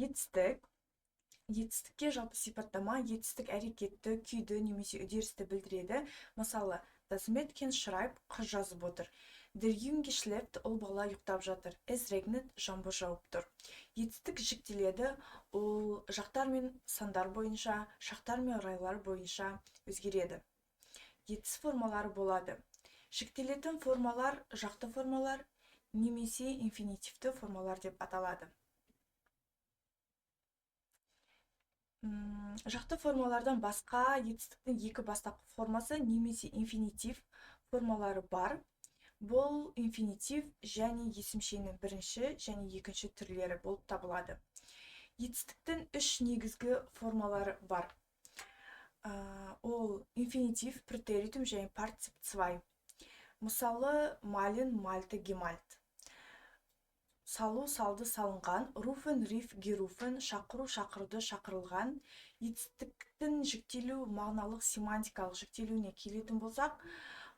Етістік. Етістікке жалпы сипаттама етістік әрекетті, күйді немесе үдерісті білдіреді. Мысалы, Das Mädchen schreibt, қыз жазып отыр. Der Junge schläft, ол бала ұйықтап жатыр. Es regnet, жаңбыр жауып тұр. Етістік жіктеледі, ол жақтар мен сандар бойынша, шақтар мен райлар бойынша өзгереді. Етіс формалары болады. Жіктелетін формалар жақты формалар немесе инфинитивті формалар деп аталады. Жақты формалардан басқа етістіктің екі бастапқы формасы немесе инфинитив формалары бар. Бұл инфинитив және есімшенің бірінші және екінші түрлері болып табылады. Етістіктің үш негізгі формалары бар. Ол инфинитив, претеритум және партицип цвай. Мысалы, малин, мальты, гемальт. Салу, салды, салынған, руфен, риф, геруфен, шақыру, шақырды, шақырылған. Етістіктің жіктелу мағыналық семантикалық жіктелуіне келетін болсақ,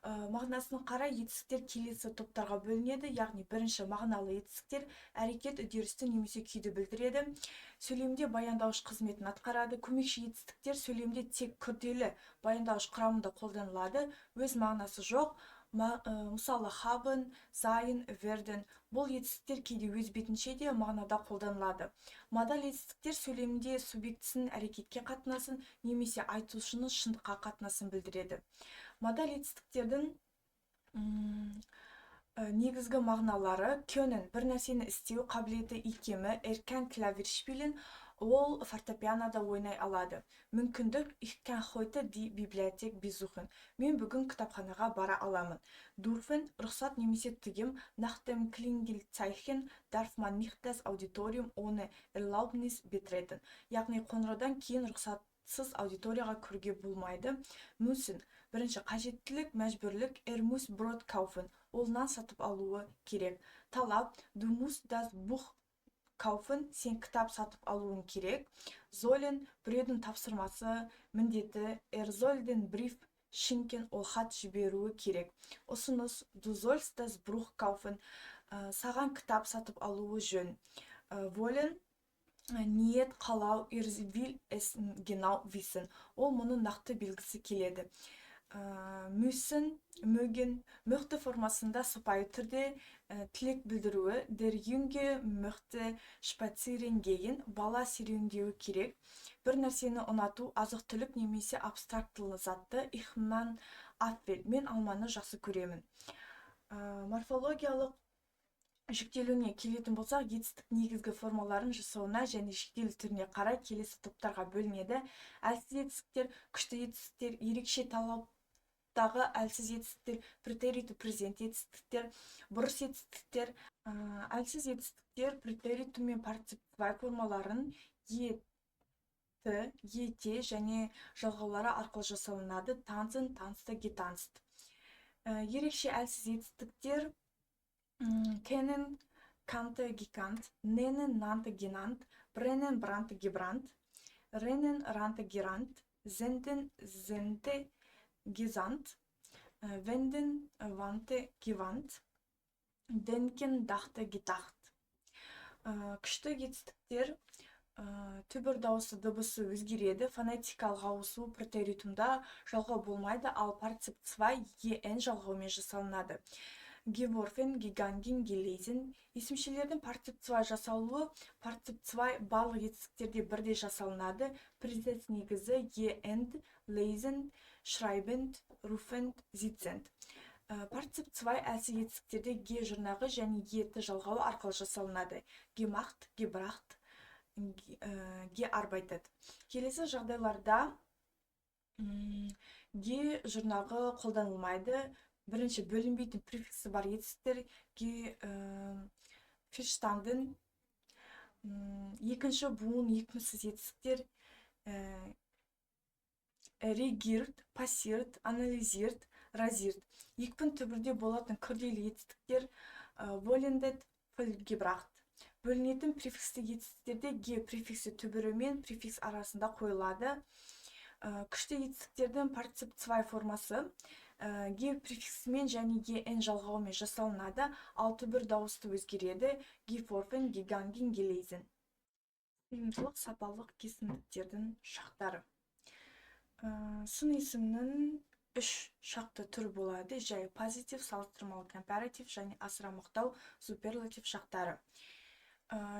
мағынасына қарай етістіктер келесі топтарға бөлінеді, яғни бірінші мағыналы етістіктер әрекет үдерісті немесе күйді білдіреді, сөйлемде баяндауыш қызметін атқарады. Көмекші етістіктер сөйлемде тек күрделі баяндауыш құрамында қолданылады, өз мағынасы жоқ. Мысалы, haben, sein, werden. Бұл етістіктер кейде өз бетінше де мағынада қолданылады. Модаль етістіктер сөйлемде субъектісінің әрекетке қатынасын немесе айтушының шындыққа қатынасын білдіреді. Модаль етістіктердің негізгі мағыналары können, бір нәрсені істеу қабілеті, икемі, erken klavier spielen, ол фортепианода ойнай алады. Мүмкіндік, ich kann heute die Bibliothek besuchen. Мен бүгін кітапханаға бара аламын. Dürfen, рұқсат немесе тыйым, nach dem Klingelzeichen darf man nicht das Auditorium ohne Erlaubnis betreten. Яғни қоңыраудан кейін рұқсатсыз аудиторияға кіруге болмайды. Müssen, бірінші қажеттілік, мәжбүрлік, muss Brot kaufen. Ол нан сатып алуы керек. Талап, du musst das Buch kaufen, сен кітап сатып алуың керек. Sollen, біреудің тапсырмасы, міндеті, soll den Brief schicken, ол хат жіберуі керек. Ұсыныс, du sollst das Buch kaufen, саған кітап сатып алуы жөн. Wollen, ниет, қалау, will es genau wissen, ол мұны нақты білгісі келеді. Müssen, mögen, möchte формасында сыпайы түрде тілек білдіруі. Der Junge möchte spazieren gehen, бала серуендеуі керек. Бір нәрсені ұнату, азық-түлік немесе абстрактылы затты. Ich mag Apfel, мен алманы жақсы көремін. Морфологиялық жіктелуіне келетін болсақ, етістік негізгі формаларын жасауына және жіктелу түріне қарай келесі топтарға бөлінеді. Әлсіз етістіктер, күшті етістіктер, ерекше талаптағы әлсіз етістіктер, претериту презент етістіктер, бұрыс етістіктер. Әлсіз етістіктер претериту мен партицип цвай формаларын ете және жалғаулары арқылы жасалынады. Танзен, танысты, гетанст. Ерекше әлсіз етістіктер kennen, kannte, gekannt, nennen, nannte, genannt, brennen, brannte, gebrannt, rennen, rannte, gerannt, senden, sendte, gesandt, wenden, wandte, gewandt, denken, dachte, gedacht. Күшті етістіктер түбір дауысы дыбысы өзгереді. Фонетикалық ауысу претеритумда жалғау болмайды, ал партицип цвай en жалғаумен жасалынады. Geworfen, gegangen, gelesen. Есімшелердің партицип цвай жасалуы партицип цвай барлық етістіктерде бірдей жасалынады. Призет негізі end, lesen, schreibend, rufend, sitzend. Партицип цвай әлсіз етістіктерде ге жұрнағы және еті жалғауы арқылы жасалынады. Gemacht, gebracht, gearbeitet. Келесі жағдайларда ге жұрнағы қолданылмайды. Бірінші бөлінбейтін префиксі бар етістіктер verstanden, екінші буын екпінсіз етістіктер regiert, passiert, analysiert, rasiert. Екпін түбірде болатын күрделі етістіктер vollendet, vollgebracht. Бөлінетін префиксті етістіктерде ге префиксі түбірі мен префикс арасында қойылады. Күшті етістіктердің партицип цвай формасы ге префиксімен және en жалғауымен жасалынады, ал түбір дауысты өзгереді. Geworfen, gegangen, gelesen. сыйымдылық сапалық кесімдіктердің шақтары. Сын есімнің үш шақты түрі болады: жай позитив, салыстырмалы компаратив және асыра мақтау суперлатив шақтары.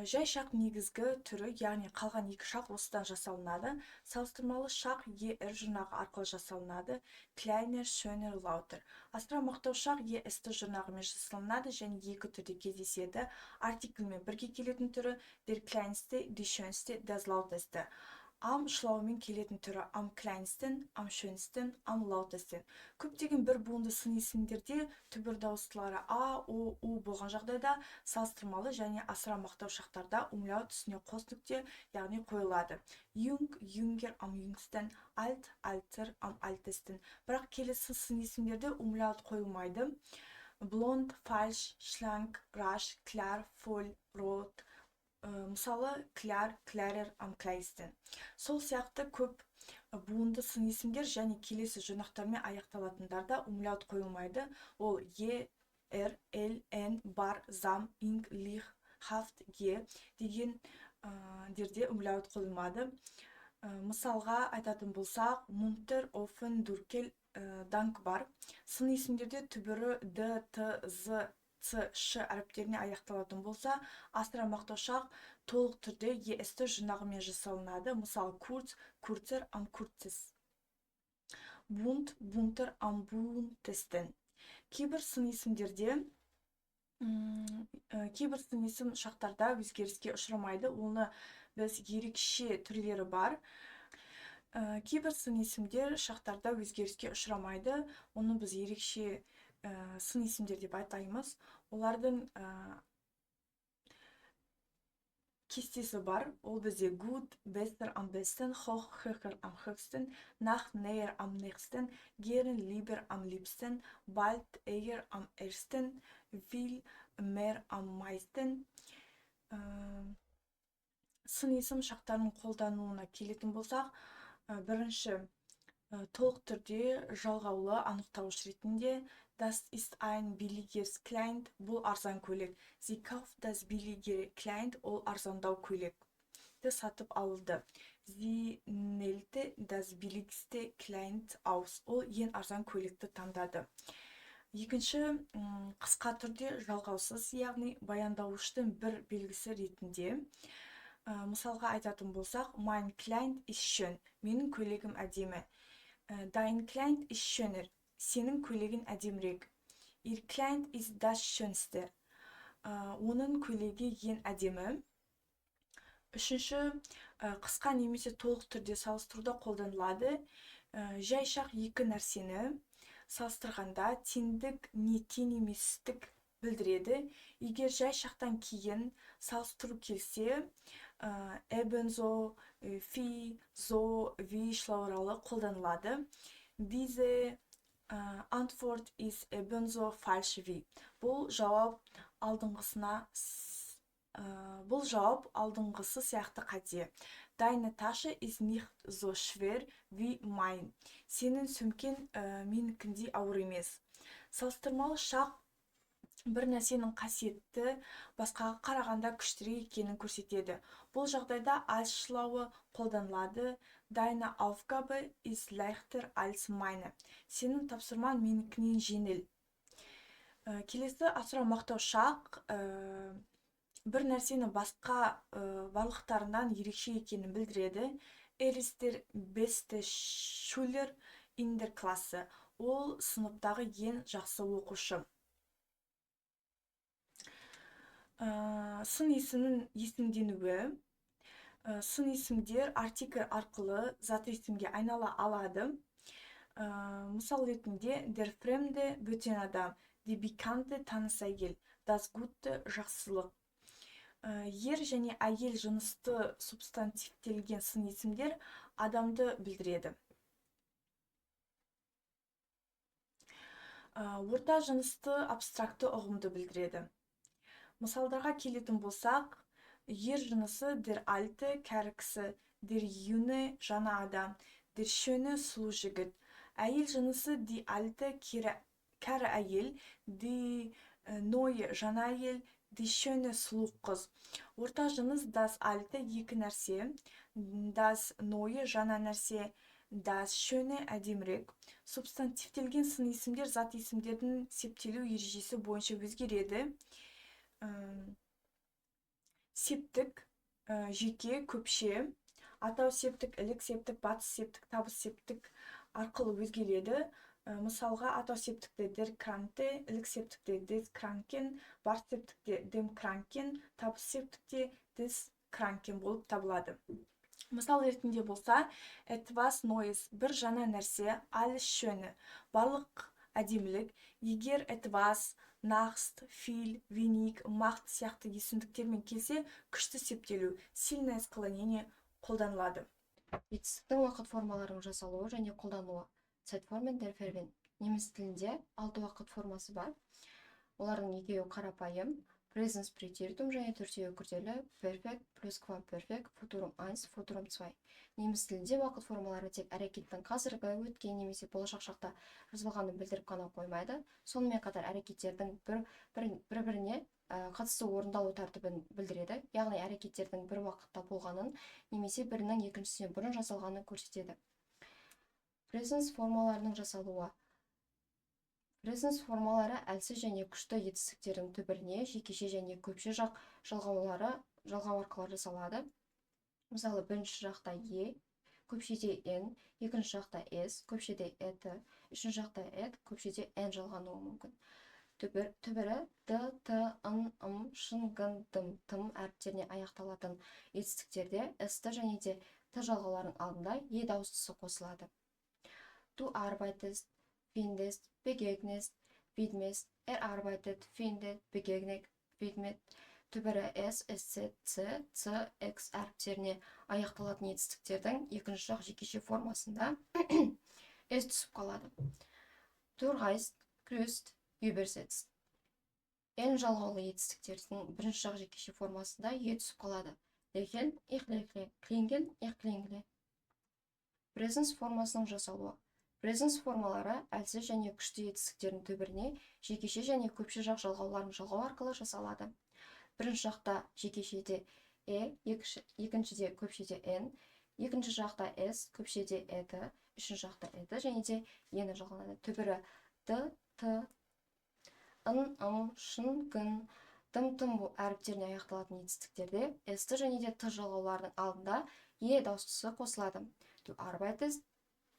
Жай шақ негізгі түрі, яғни қалған екі шақ осыдан жасалынады. Салыстырмалы шақ er жұрнағы арқылы жасалынады: kleiner, schöner, lauter. Асыра мақтау шақ est жұрнағымен жасалынады және екі түрде кездеседі. Артикльмен бірге келетін түрі der kleinste, die schönste, das lauteste. Am шлауымен келетін түрі am kleinsten, am schönsten, am lautesten. Көптеген бір буынды сын есімдерде түбір дауыстылары а, о, у болған жағдайда салыстырмалы және асыра мақтау шақтарда умляут үстіне қос нүкте, яғни қойылады: jung, jünger, am jüngsten, alt, alter, am altesten. Бірақ келесі сын есімдерде умляут қойылмайды: blond, falsch, schlank, rasch, klar, voll, rot. Мысалы, klar, klarer, am klarsten. Сол сияқты көп буынды сын есімдер және келесі жұрнақтармен аяқталатындарда умляут қойылмайды. Ол er, n, бар, зам, ing, lich, haft, деген дерде умляут қойылмады. Мысалға айтатын болсақ, munter, offen, durkel, dank бар. Сын есімдерде түбірі д, т, з, ц, ш әріптеріне аяқталатын болса, асыра мақтау шақ толық түрде est жұрнағымен жасалынады. Мысалы, kurz, kurzer, am kurzes. Bunt, bunter, am buntesten. Кейбір сын есімдерде кейбір сын есім шақтарда өзгеріске ұшырамайды. Оны біз ерекше түрлері бар. Кейбір сын есімдер шақтарда өзгеріске ұшырамайды. Оны біз ерекше сын есімдер деп атаймыз. Олардың кестесі бар. Ол бізде good, besser, am besten, hoch, höher, am höchsten, nach, näher, am nächsten, gern, lieber, am liebsten, bald, eher, am ersten, viel, mehr, am meisten. Сын есім шақтарының қолдануына келетін болсақ, бірінші толық түрде жалғаулы анықтауыш ретінде das ist ein billiges Kleid, бұл арзан көйлек. Sie kauft das billigere Kleid, ол арзандау көйлекті сатып алды. Sie wählte das billigste Kleid aus, ол ең арзан көйлекті таңдады. Екінші, қысқа түрде жалғаусыз, яғни баяндауыштың бір белгісі ретінде. Мысалға айтатын болсақ, mein Kleid ist schön, менің көйлегім әдемі. Dein Kleid ist schöner, сенің көйлегін әдемірек. Ihr Kleid ist das schönste, оның көйлегі ең әдемі. Үшінші, қысқа немесе толық түрде салыстыруда қолданылады. Жай шақ екі нәрсені салыстырғанда теңдік не тең еместік білдіреді. Егер жай шақтан кейін салыстыру келсе, ebenso, fi, so, wie шлауралы қолданылады. Diese Antwort ist ebenso falsch wie. Бұл жауап алдыңғысы сияқты қате. Deine Tasche ist nicht so schwer wie mein. Сенің сөмкен менікіндей ауыр емес. Салыстырмалы шақ бір нәрсенің қасиетті басқаға қарағанда күштірек екенін көрсетеді. Бұл жағдайда als шлауы қолданылады. Deine Aufgabe ist leichter als meine. Сенің тапсырмаң менікінен жеңіл. Келесі асыра мақтау шақ бір нәрсені басқа барлықтарынан ерекше екенін білдіреді. ist der beste Schüler in der Klasse. Ол сыныптағы ең жақсы оқушы. Сын есімнің есімденуі. Сын есімдер артикль арқылы зат есімге айнала алады. Мысал ретінде der fremde бөтен адам, die bekannte таныс әйел, das gute жақсылық. Ер және әйел жынысты субстантивтелген сын есімдер адамды білдіреді. Орта жынысты абстракты ұғымды білдіреді. Мысалдарға келетін болсақ, ер жынысы der alte, кәрі кісі, der junge, жаңа адам, der schöne, сұлу жігіт. Әйел жынысы die alte, кәрі әйел, die neue, жаңа әйел, Die schöne сұлу қыз. Орта жыныс das alte екі нәрсе, das neue жаңа нәрсе, das schöne әдемірек. Субстантивтелген сын есімдер зат есімдердің септелу ережесі бойынша өзгереді. Септік, жеке, көпше, атау септік, ілік септік, батыс септік, табыс септік арқылы өзгереді. Мысалға, атау септікте der Kranke, ілік септікте des Kranken, батыс септікте dem Kranken, табыс септікте des Kranken болып табылады. Мысал ретінде болса, etwas Neues, бір жаңа нәрсе, alles schöne, барлық әдемілік. Егер etwas, Nacht, viel, wenig, macht сияқты есімдіктермен келсе, күшті септелу, сильное склонение қолданылады. Етістіктің уақыт формаларының жасалуы және қолдануы. Zeitformen der Verben. Неміс тілінде 6 уақыт формасы бар. Олардың екеуі қарапайым, presens preteritum және төртеуі күрделі, perfect, plusquamperfect, futurum 1, futurum 2. Неміс тілінде уақыт формалары тек әрекеттің қазіргі, өткен немесе болашақ шақта жазылғанын білдіріп қана қоймайды. Сонымен қатар әрекеттердің бір-біріне қатысты орындалу тәртібін білдіреді. Яғни әрекеттердің бір уақытта болғанын немесе бірінің екіншісінен бұрын жасалғанын көрсетеді. Presens формаларының жасалуы. Presens формалары әлсіз және күшті етістіктердің түбіріне жекеше және көпше жақ жалғау арқылы жасалады. Мысалы, бірінші жақта е, көпшеде n, екінші жақта s, көпшеде et, үшінші жақта et, көпшеде n жалғануы мүмкін. Түбірі д, т, ын, ым, шын, гын, дым, тым әріптеріне аяқталатын етістіктерде s-ті және де т жалғауларының алдында е дауыстысы қосылады. Du arbeitest, findest, begegnest, widmest, arbeitet, findet, begegnet, widmet. Түбірі s, sc, c, c, x әріптеріне аяқталатын етістіктердің екінші жақ жекеше формасында s түсіп қалады. Du reist, grüßt, übersetzt. N жалғаулы етістіктердің бірінші жақ жекеше формасында e түсіп қалады. Lächeln, ich lächle, klingeln, ich klingle. Presens формасының жасалуы. Presens формалары әлсіз және күшті етістіктердің түбіріне жекеше және көпше жақ жалғауларын жалғау арқылы жасалады. Бірінші жақта жекешеде e, екіншіде көпшеде n, екінші жақта s, көпшеде et, үшінші жақта et және де ені жалғанады. Түбірі д, т, ын, ым, шын, гын, дым, тым әріптеріне аяқталатын етістіктерде s-ті және де т жалғауларының алдында e дауыстысы қосылады. Du arbeitest,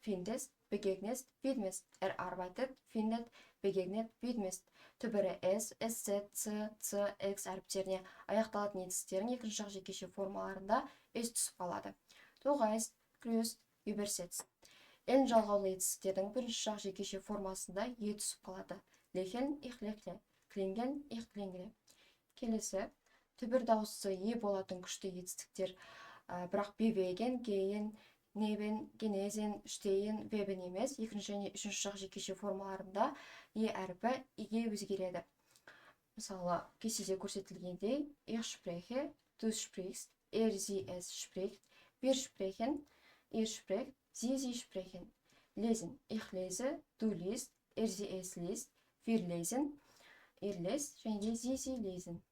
findest, begegnest, widmest. Arbeitet, findet, begegnet, widmest. Түбірі s, sc, c, c, x әріптеріне аяқталатын етістіктердің екінші жақ жекеше формаларында s түсіп қалады. Du reist, grüßt, übersetzt. N жалғаулы етістіктердің бірінші жақ жекеше формасында e түсіп қалады. Lächeln, ich lächle, klingeln, ich klingle. Келесі, түбір дауысы e болатын күшті етістіктер, бірақ bewegen, gehen, neben, genesen, stehen, weben емес, екінші және үшінші жақ жекеше формаларында e әріпі e өзгереді. Мысалы, кестеде көрсетілгендей, ich spreche, du sprichst, sie, es spricht, wir sprechen, ihr sprecht, sie sprechen. Lesen, ich lese, du liest, sie, es liest, wir lesen, ihr lest, және де sie lesen.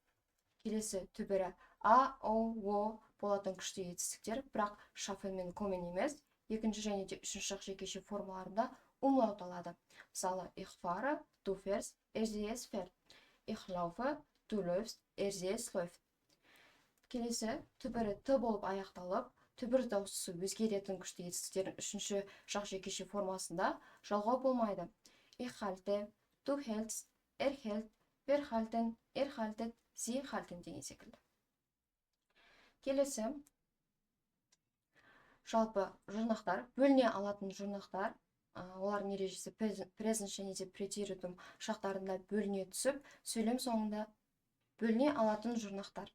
Келесі түбірі a, o, o болатын күшті етістіктер, бірақ шафен мен комен емес, екінші және де үшінші жақ жекеше формаларында умлаут алады. Мысалы, ich fahre, du fährst, sie es fährt. Ich laufe, du läufst, sie es läuft. Келесі түбірі т болып аяқталып, түбір дауыстысы өзгеретін күшті етістіктердің үшінші жақ жекеше формасында жалғау болмайды. Ich halte, du hältst, hält, wir halten, haltet, sie halten деген секілді. Келесі, жалпы жұрнақтар, бөліне алатын жұрнақтар, олардың ережесі presens және де preteritum шақтарында бөліне түсіп, сөйлем соңында бөліне алатын жұрнақтар.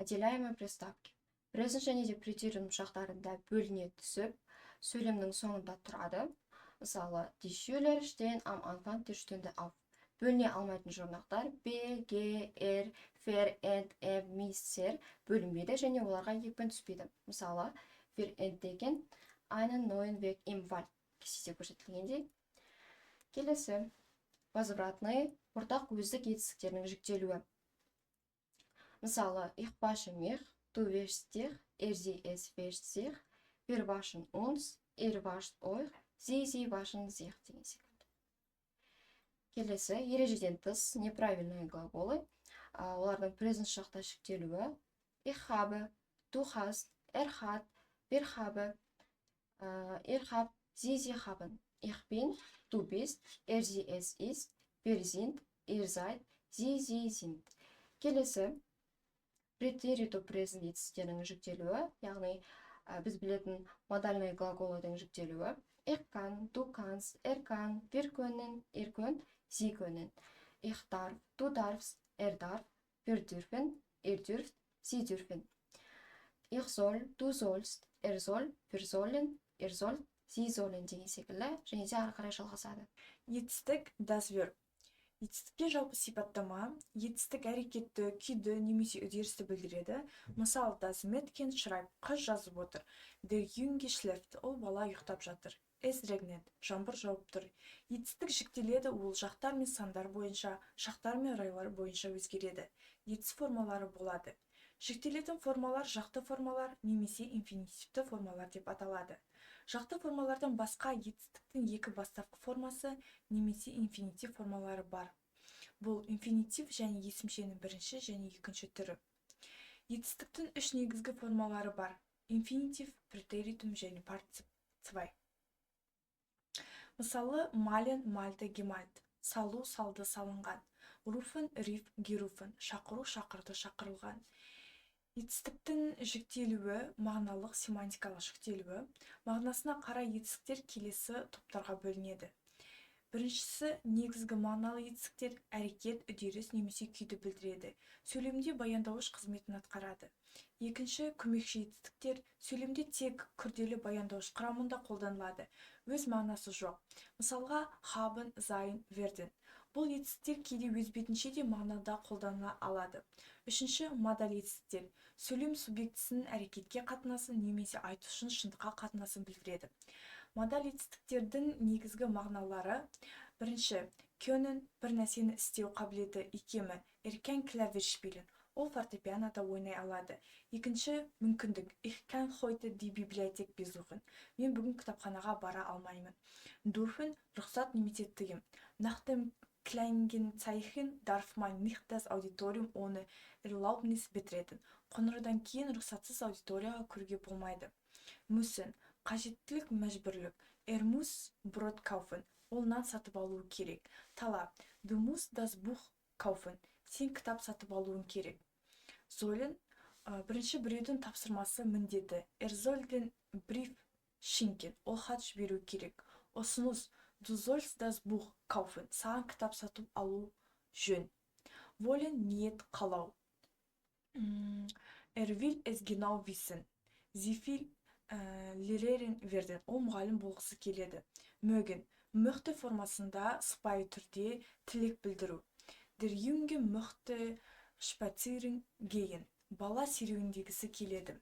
Отделяемые приставки. Presens және де preteritum шақтарында бөліне түсіп, сөйлемнің соңында тұрады. Мысалы, die Schüler stehen am Anfang der Stunde auf. Бөліне алмайтын жұрнақтар b, g, r, fer, end, misser бөлінбейді және оларға екпін түспейді. Мысалы, wir entdecken einen neuen Weg im Wald. Кестеде көрсетілгендей. Келесі, возвратный ортақ өздік етістіктерінің жіктелуі. Мысалы, ich wasche mich, du wäschst dich, sie es wäscht sich, wir waschen uns, ihr wascht euch, sie waschen sich деген секілді. Келесі, ережеден тыс неправильные глаголы. Олардың present шақта шектелуі. Ich habe, du hast, hat, wir haben, ihr habt, sie haben. Ich bin, du bist, sie es ist, wir sind, ihr seid, sie sind. Келесі, претериту презент етістіктердің жүктелуі, яғни біз білетін модальный глаголдың жүктелуі. Ich kann, du kannst, kann, wir können, sie können. Ich darf, du darfst, darf, wir dürfen, ihr dürft, sie dürfen. Ich soll, du sollst, soll, wir sollen, ihr sollt, sie sollen деген секілді, және де ары қарай жалғасады. Етістік das Verb. Етістікке жалпы сипаттама, етістік әрекетті, күйді немесе үдерісті білдіреді. Мысалы, das Mädchen schreibt, қыз жазып отыр. Der Junge schläft, ол бала ұйықтап жатыр. Es regnet, жаңбыр жауып тұр. Етістік жіктеледі, ол жақтар мен сандар бойынша, шақтар мен райлар бойынша өзгереді. Етіс формалары болады. Жіктелетін формалар жақты формалар немесе инфинитивті формалар деп аталады. Жақты формалардан басқа етістіктің екі бастапқы формасы немесе инфинитив формалары бар. Бұл инфинитив және есімшенің бірінші және екінші түрі. Етістіктің үш негізгі формалары бар. Инфинитив, претеритум және партицип 2. Мысалы, мален, мальды, гемальд. Салу, салды, салынған. Руфен, риф, геруфен. Шақыру, шақырды, шақырылған. Етістіктің жіктелуі, мағыналық, семантикалық жіктелуі. Мағынасына қарай етістіктер келесі топтарға бөлінеді. Біріншісі, негізгі мағыналы етістіктер әрекет, үдеріс немесе күйді білдіреді. Сөйлемде баяндауыш қызметін атқарады. Екінші, көмекші етістіктер сөйлемде тек күрделі баяндауыш құрамында қолданылады. Өз мағынасы жоқ. Мысалға, haben, sein, werden. Бұл етістіктер кейде өз бетінше де мағынада қолданыла алады. Үшінші, модаль етістіктер. Сөйлем субъектісінің әрекетке қатынасын немесе айтушының шындыққа қатынасын білдіреді. Модаль етістіктердің негізгі мағыналары: бірінші, können, бір нәрсені істеу қабілеті, икемі, erken Klavier spielen, ол фортепианода ойнай алады. Екінші, мүмкіндік, ich kann heute die Bibliothek besuchen, мен бүгін кітапханаға бара алмаймын. Dürfen, рұқсат немесе тыйым. Nach dem Kleingenzeichen darf man nicht das Auditorium ohne Erlaubnis betreten. Қоңыраудан кейін рұқсатсыз аудиторияға кіруге болмайды. Müssen, қажеттілік, мәжбүрлік. Muss Brot kaufen, ол нан сатып алуы керек. Талап, du musst das Buch kaufen, сен кітап сатып алуың керек. Sollen, бірінші біреудің тапсырмасы, міндеті. Soll den Brief schicken, ол хат жіберу керек. Ұсыныс, du sollst das Buch kaufen, саған кітап сатып алу жөн. Wollen, ниет, қалау. Will es genau wissen, sie will Lehrerin werden, ол мұғалім болғысы келеді. Mögen, möchte формасында сыпайы түрде тілек білдіру. Der Junge möchte spazieren gehen, бала серуендегісі келеді.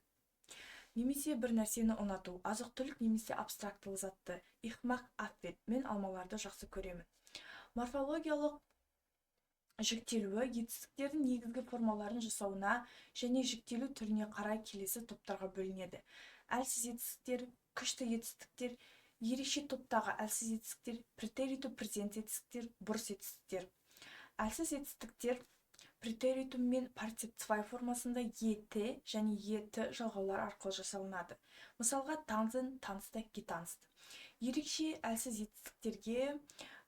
Немесе бір нәрсені ұнату, азық-түлік немесе абстрактылы затты. Ich mag Apfel, мен алмаларды жақсы көремін. Морфологиялық жіктелуі етістіктердің негізгі формаларын жасауына және жіктелу түріне қарай келесі топтарға бөлінеді. Әлсіз етістіктер, күшті етістіктер, ерекше топтағы әлсіз етістіктер, претериту презент етістіктер, бұрыс етістіктер. Әлсіз етістіктер претеритум мен партицип 2 формасында ет және ет жалғаулар арқылы жасалынады. Мысалға, танзен, танысты, гитанст. Ерекше әлсіз етістіктерге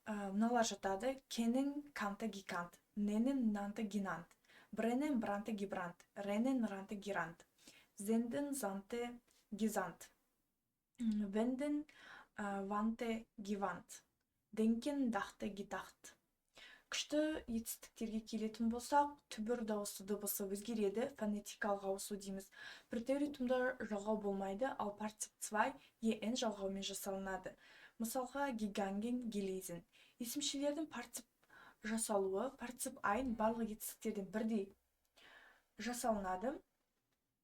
мыналар жатады: кенен, канты, гикант, ненен, нанты, гинант, бренен, бранты, гибрант, ренен, ранты, гирант, зенден, занты, гизант, венден, ванты, гивант, денкен, дахты, гитахт. Күшті етістіктерге келетін болсақ, түбір дауысты дыбысы өзгереді, фонетикалық ауысу дейміз. Претеритумда жалғау болмайды, ал партицип 2 en жалғаумен жасалынады. Мысалға, гиганген, гелейзен. Есімшелердің партицип жасалуы, партицип ein барлық етістіктерден бірдей жасалынады.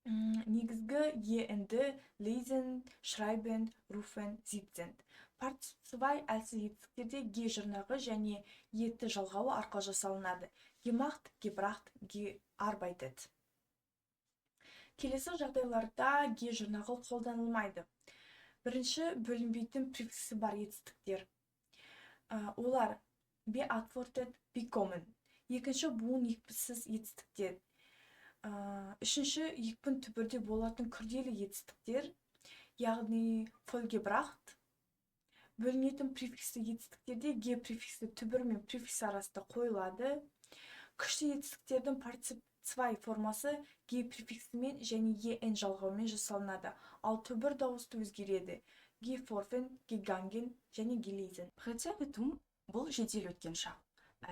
Негізгі енді lesen, schreiben, rufen, sitzen. Партиципай әлсіз етістіктерде ге жұрнағы және еті жалғауы арқылы жасалынады. Gemacht, gebracht, gearbeitet. Келесі жағдайларда ге жұрнағы қолданылмайды. Бірінші, бөлінбейтін префиксі бар етістіктер. Олар beantwortet, bekommen. Екінші, буын екпіссіз етістіктер. Үшінші, екпін түбірде болатын күрделі етістіктер, яғни vollgebracht. Бөлінетін префиксі етістіктерде ге префиксі түбір мен префикс арасында қойылады. Күшті етістіктердің партиципай формасы ге префиксімен және en жалғаумен жасалынады, ал түбір дауысты өзгереді. Geforfen, gegangen және gelesen. Претérитум бұл жедел өткен шақ.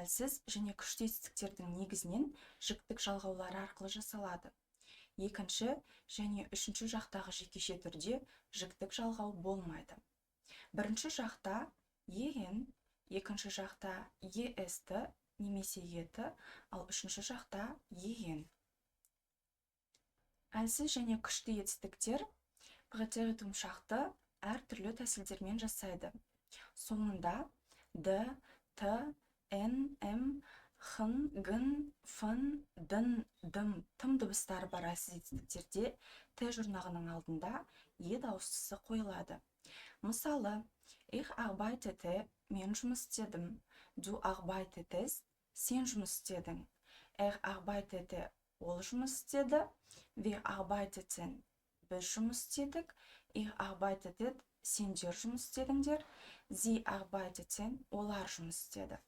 Әлсіз және күшті етістіктердің негізінен жіктік жалғаулары арқылы жасалады. Екінші және үшінші жақтағы жекеше түрде жіктік жалғау болмайды. Бірінші жақта en, екінші жақта est немесе еті, ал үшінші жақта en. Әлсіз және күшті етістіктер претérитум шақты әртүрлі тәсілдермен жасайды. Соңында д, т, н, м, х, г, ф, д, дым, тым дыбыстары бар әлсіз етістіктерде т жұрнағының алдында е дауыстысы қойылады. Мысалы, ich arbeitete, мен жұмыс істедім, du arbeitetest, сен жұмыс істедің, arbeitete, ол жұмыс істеді, wir arbeiteten, біз жұмыс істедік, ihr arbeitetet, сендер жұмыс істедіңдер, sie arbeiteten, олар жұмыс істеді.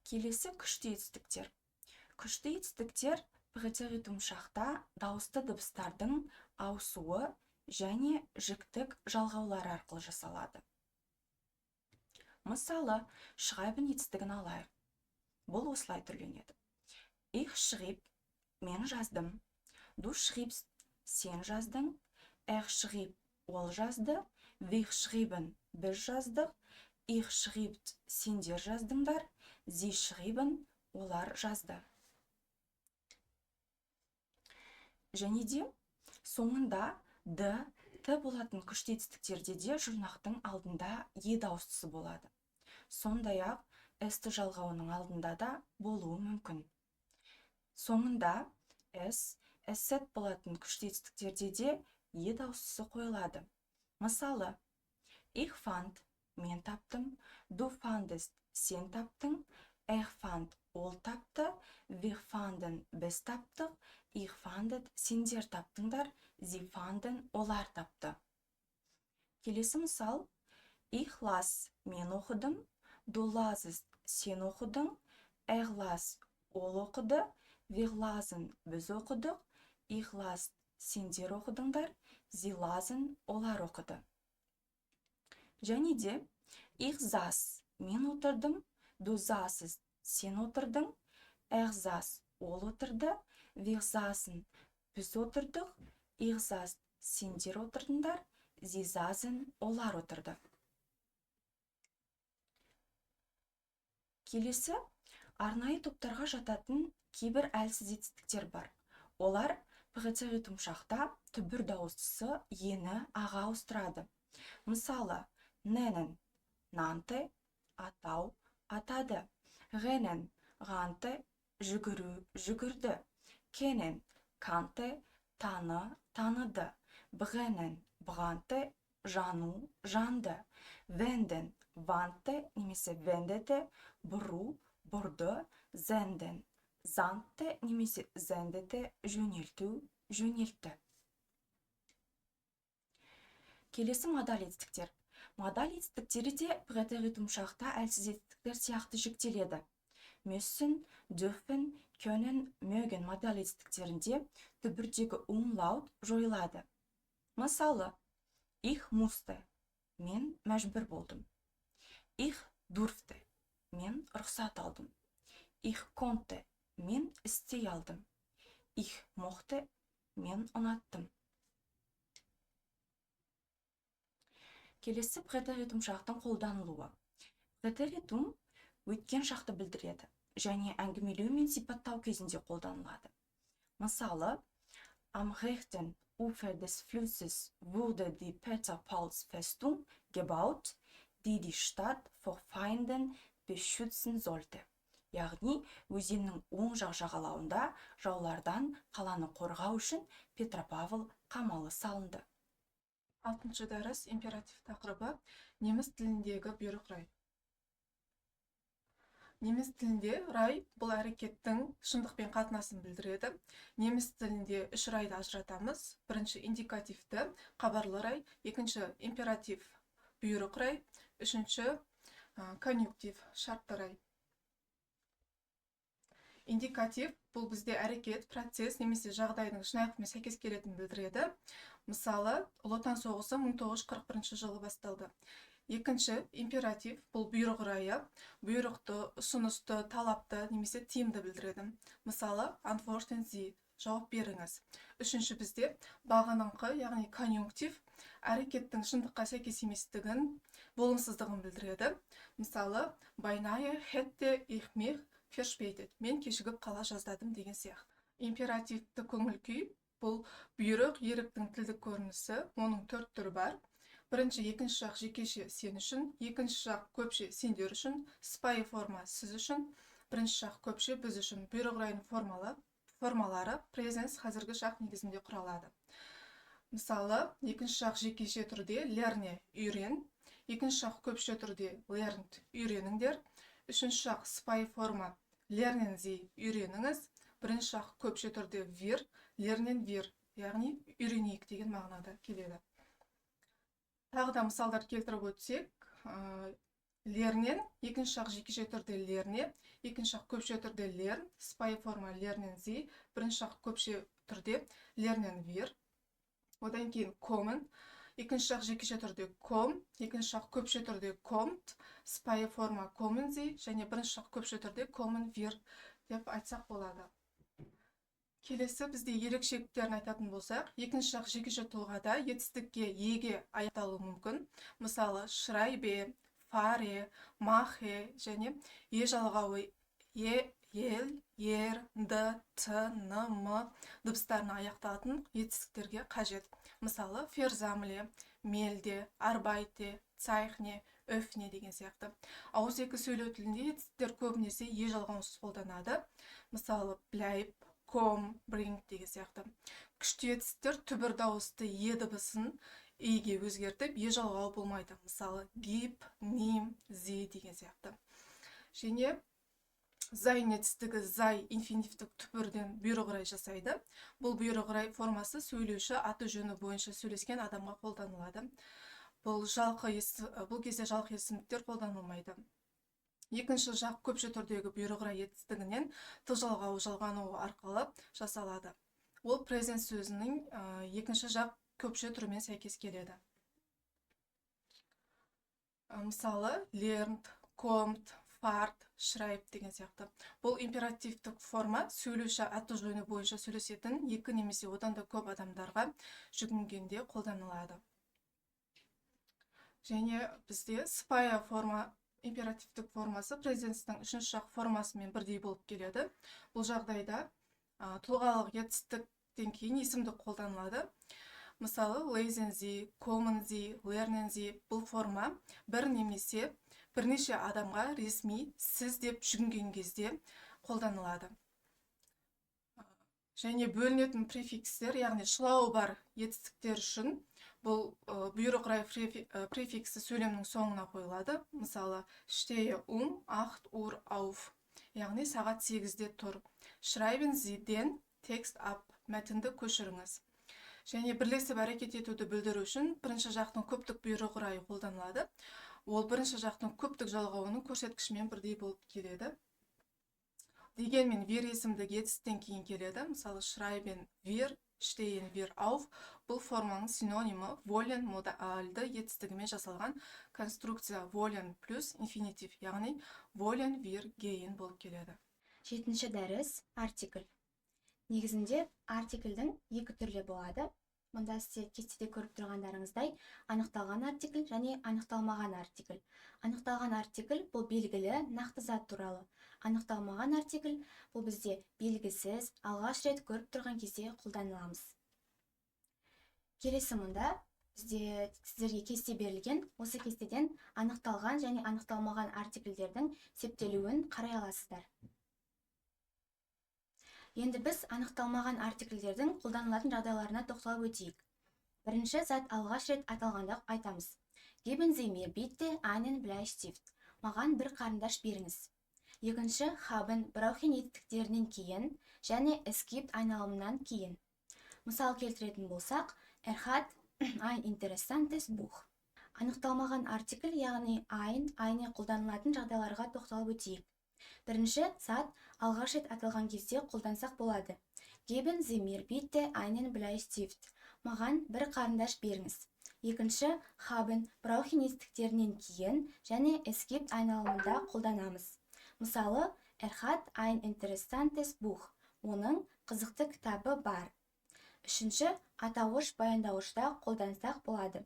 Келесі күшті етістіктер. Күшті етістіктер претérитум шақта дауысты дыбыстардың ауысуы және жіктік жалғаулары арқылы жасалады. Мысалы, schreiben етістігін алайық. Бұл осылай түрленеді. Ich schrieb, мен жаздым. Du schriebst, сен жаздың. Schrieb, ол жазды. Wir schrieben, біз жаздық. Ich schrieb, сендер жаздыңдар. Sie schrieben, олар жазды. Және де соңында д, т болатын күшті етістіктерде де жұрнақтың алдында е дауыстысы болады. Сондай-ақ с жалғауының алдында да болуы мүмкін. Соңында с болатын күшті етістіктерде де е дауыстысы қойылады. Мысалы, ich fand, мен таптым, du fandest, сен таптың, fand, ол тапты, wir fanden, біз таптық, ich fandet, сендер таптыңдар, sie fanden, олар тапты. Келесі мысал, ich las, мен оқыдым, du lasest, сен оқыдың, las, ол оқыды, wir lasen, біз оқыдық, ich las, сендер оқыдыңдар, sie lasen, олар оқыды. Және де, ich saß, мен отырдым, du saßest, сен отырдың, saß, ол отырды, wir saßen, біз отырдық, ich saß, сендер отырдыңдар, sie saßen, олар отырды. Келесі, арнайы топтарға жататын кейбір әлсіз етістіктер бар. Олар претérитум шақта түбір дауыстысы ені аға ауыстырады. Мысалы, nennen, nannte, атау, атады. Rennen, rannte, жүгіру, жүгірді. Kennen, kannte, таны, таныды. Brennen, brannte, жану, жанды. Wenden, wandte, немесе wendete, бұру, бұрды. Senden, sandte, немесе sendete, жөнелту, жөнелтті. Келесі модаль етістіктер. Модаль етістіктері де претérитум шақта әлсіз етістіктер сияқты жіктеледі. Müssen, dürfen, können, mögen модаль етістіктерінде түбірдегі umlaut жойылады. Мысалы, ich musste, мен мәжбүр болдым. Ich durfte, мен рұқсат алдым. Ich konnte, мен істей алдым. Ich mochte, мен ұнаттым. Келесі претérитум шақтың қолданылуы. Претérитум өткен шақты білдіреді және әңгімелеу мен сипаттау кезінде қолданылады. Мысалы, am rechten Ufer des Flusses wurde die Peter-Pauls-Festung gebaut, die die Stadt vor Feinden beschützen sollte. Яғни, өзеннің оң жақ жағалауында жаулардан қаланы қорғау үшін Петропавл қамалы салынды. 6-шы дәріс императив тақырыбы неміс тіліндегі бұйрық рай. Неміс тілінде рай бұл әрекеттің шындықпен қатынасын білдіреді. Неміс тілінде үш райды ажыратамыз. Бірінші индикативті хабарлы рай, екінші императив бұйрық рай, үшінші конъюнктив шартты рай. Индикатив бұл бізде әрекет, процесс немесе жағдайдың шынайылықпен сәйкес келетінін білдіреді. Мысалы, Ұлы Отан соғысы 1941 жылы басталды. Екінші императив бұл бұйрық райы, бұйрықты, ұсынысты, талапты немесе тиімді білдіреді. Мысалы, antworten Sie, жауап беріңіз. Үшінші бізде бағыныңқы, яғни конъюнктив, әрекеттің шындыққа сәйкес еместігін, болымсыздығын білдіреді. Мысалы, beinahe hätte ich mich verspätet, мен кешігіп қала жаздадым деген сияқты. Императивті көңіл күй бұл бұйрық еріктің тілдік көрінісі, оның 4 түрі бар. Бірінші, екінші жақ жекеше сен үшін, екінші жақ көпше сендер үшін, сыпайы форма сіз үшін, бірінші жақ көпше біз үшін. Бұйрық райының формалары презенс қазіргі жақ негізінде құралады. Мысалы, екінші жақ жекеше түрде лерне үйрен, екінші жақ көпше түрде learned үйреніңдер, үшінші жақ сыпайы форма lernen Sie үйреніңіз, бірінші жақ көпше түрде wir, lernen wir, яғни үйренейік деген мағынада келеді. Тағы да мысалдар келтіріп өтсек, lernen, екінші жақ жекеше түрде лерне, екінші жақ көпше түрде learn, сыпайы форма lernen Sie, бірінші жақ көпше түрде lernen wir. Одан кейін kommen, екінші жақ жекеше түрде kom, екінші жақ көпше түрде kommt, сыпайы форма kommen Sie, және бірінші жақ көпше түрде kommen wir деп айтсақ болады. Келесі бізде ерекшеліктерін айтатын болсақ, екінші жақ жекеше тұлғада етістікке еге аяқталуы мүмкін. Мысалы, schreibe, fahre, mache және жалғауы ел, ер, д, т, н, м дыбыстарына аяқталатын етістіктерге қажет. Мысалы, versammle, melde, arbeite, zeichne, öffne деген сияқты. Ауызекі сөйлеу тілінде етістіктер көбінесе жалғаусыз қолданады. Мысалы, bleib, kom, bring деген сияқты. Күшті етістіктер түбір дауысты дыбысын ге өзгертіп, жалғау болмайды. Мысалы, gib, nimm, sie деген сияқты. Және sein етістігі sei инфинитивтік түбірден бұйрық рай жасайды. Бұл бұйрық рай формасы сөйлеуші аты жөні бойынша сөйлескен адамға қолданылады. Бұл кезде жалқы есімдіктер қолданылмайды. Екінші жақ көпше түрдегі бұйрық рай етістігінен жалғауы жалғануы арқылы жасалады. Ол present сөзінің екінші жақ көпше түрімен сәйкес келеді. Мысалы, learned, kommt, fahrt, schreibt деген сияқты. Бұл императивтік форма сөйлеуші аты жөні бойынша сөйлесетін екі немесе одан да көп адамдарға жүгінгенде қолданылады. Және бізде сыпайы форма императивтік формасы презенстің үшінші жақ формасымен бірдей болып келеді. Бұл жағдайда тұлғалық етістіктен кейін есімдік қолданылады. Мысалы, lesen Sie, kommen Sie, lernen Sie бұл форма бір немесе бірнеше адамға ресми сіз деп жүгінген кезде қолданылады. Және бөлінетін префикстер, яғни шылауы бар етістіктер үшін бұл бұйрық рай префиксі сөйлемнің соңына қойылады. Мысалы, stehe 8 Uhr auf, яғни сағат 8-де тұр. Schreiben Sie den Text ab, мәтінді көшіріңіз. Және бірлесіп әрекет етуді білдіру үшін бірінші жақтың көптік бұйрық райы қолданылады. Ол бірінші жақтың көптік жалғауының көрсеткішімен бірдей болып келеді. Дегенмен wir есімдік етістіктен кейін келеді. Мысалы, schreiben wir, stehen wir auf. Бұл форманың синонимі wollen модальды етістігімен жасалған конструкция wollen плюс инфинитив, яғни wollen wir gehen болып келеді. 7-ші дәріс артикль. Негізінде артикльдің екі түрлі болады. Мұнда сіздер кестеде көріп тұрғандарыңыздай анықталған артикль және анықталмаған артикль. Анықталған артикль бұл белгілі, нақты зат туралы. Анықталмаған артикль бұл бізде белгісіз, алғаш рет көріп тұрған кезде қолданыламыз. Келесі мұнда бізде сіздерге кесте берілген. Осы кестеден анықталған және анықталмаған артикльдердің септелуін қарай аласыздар. Енді біз анықталмаған артикльдердің қолданылатын жағдайларына тоқталып өтейік. Бірінші зат алғаш рет аталғанда айтамыз. Geben Sie mir bitte einen Bleistift. Маған бір қарындаш беріңіз. Екінші haben brauchen етістіктерінен кейін және es gibt айналымынан кейін. Мысал келтіретін болсақ, hat ein interessantes Buch. Анықталмаған артикль, яғни eine қолданылатын жағдайларға тоқталып өтейік. Бірінші зат алғаш рет аталған кезде қолдансақ болады. Geben Sie mir bitte einen Bleistift. Маған бір қарындаш беріңіз. Екінші haben brauchen етістіктерінен кейін және es gibt айналымында қолданамыз. Мысалы, hat ein interessantes Buch. Оның қызықты кітабы бар. Үшінші атауыш баяндауышта қолдансақ болады.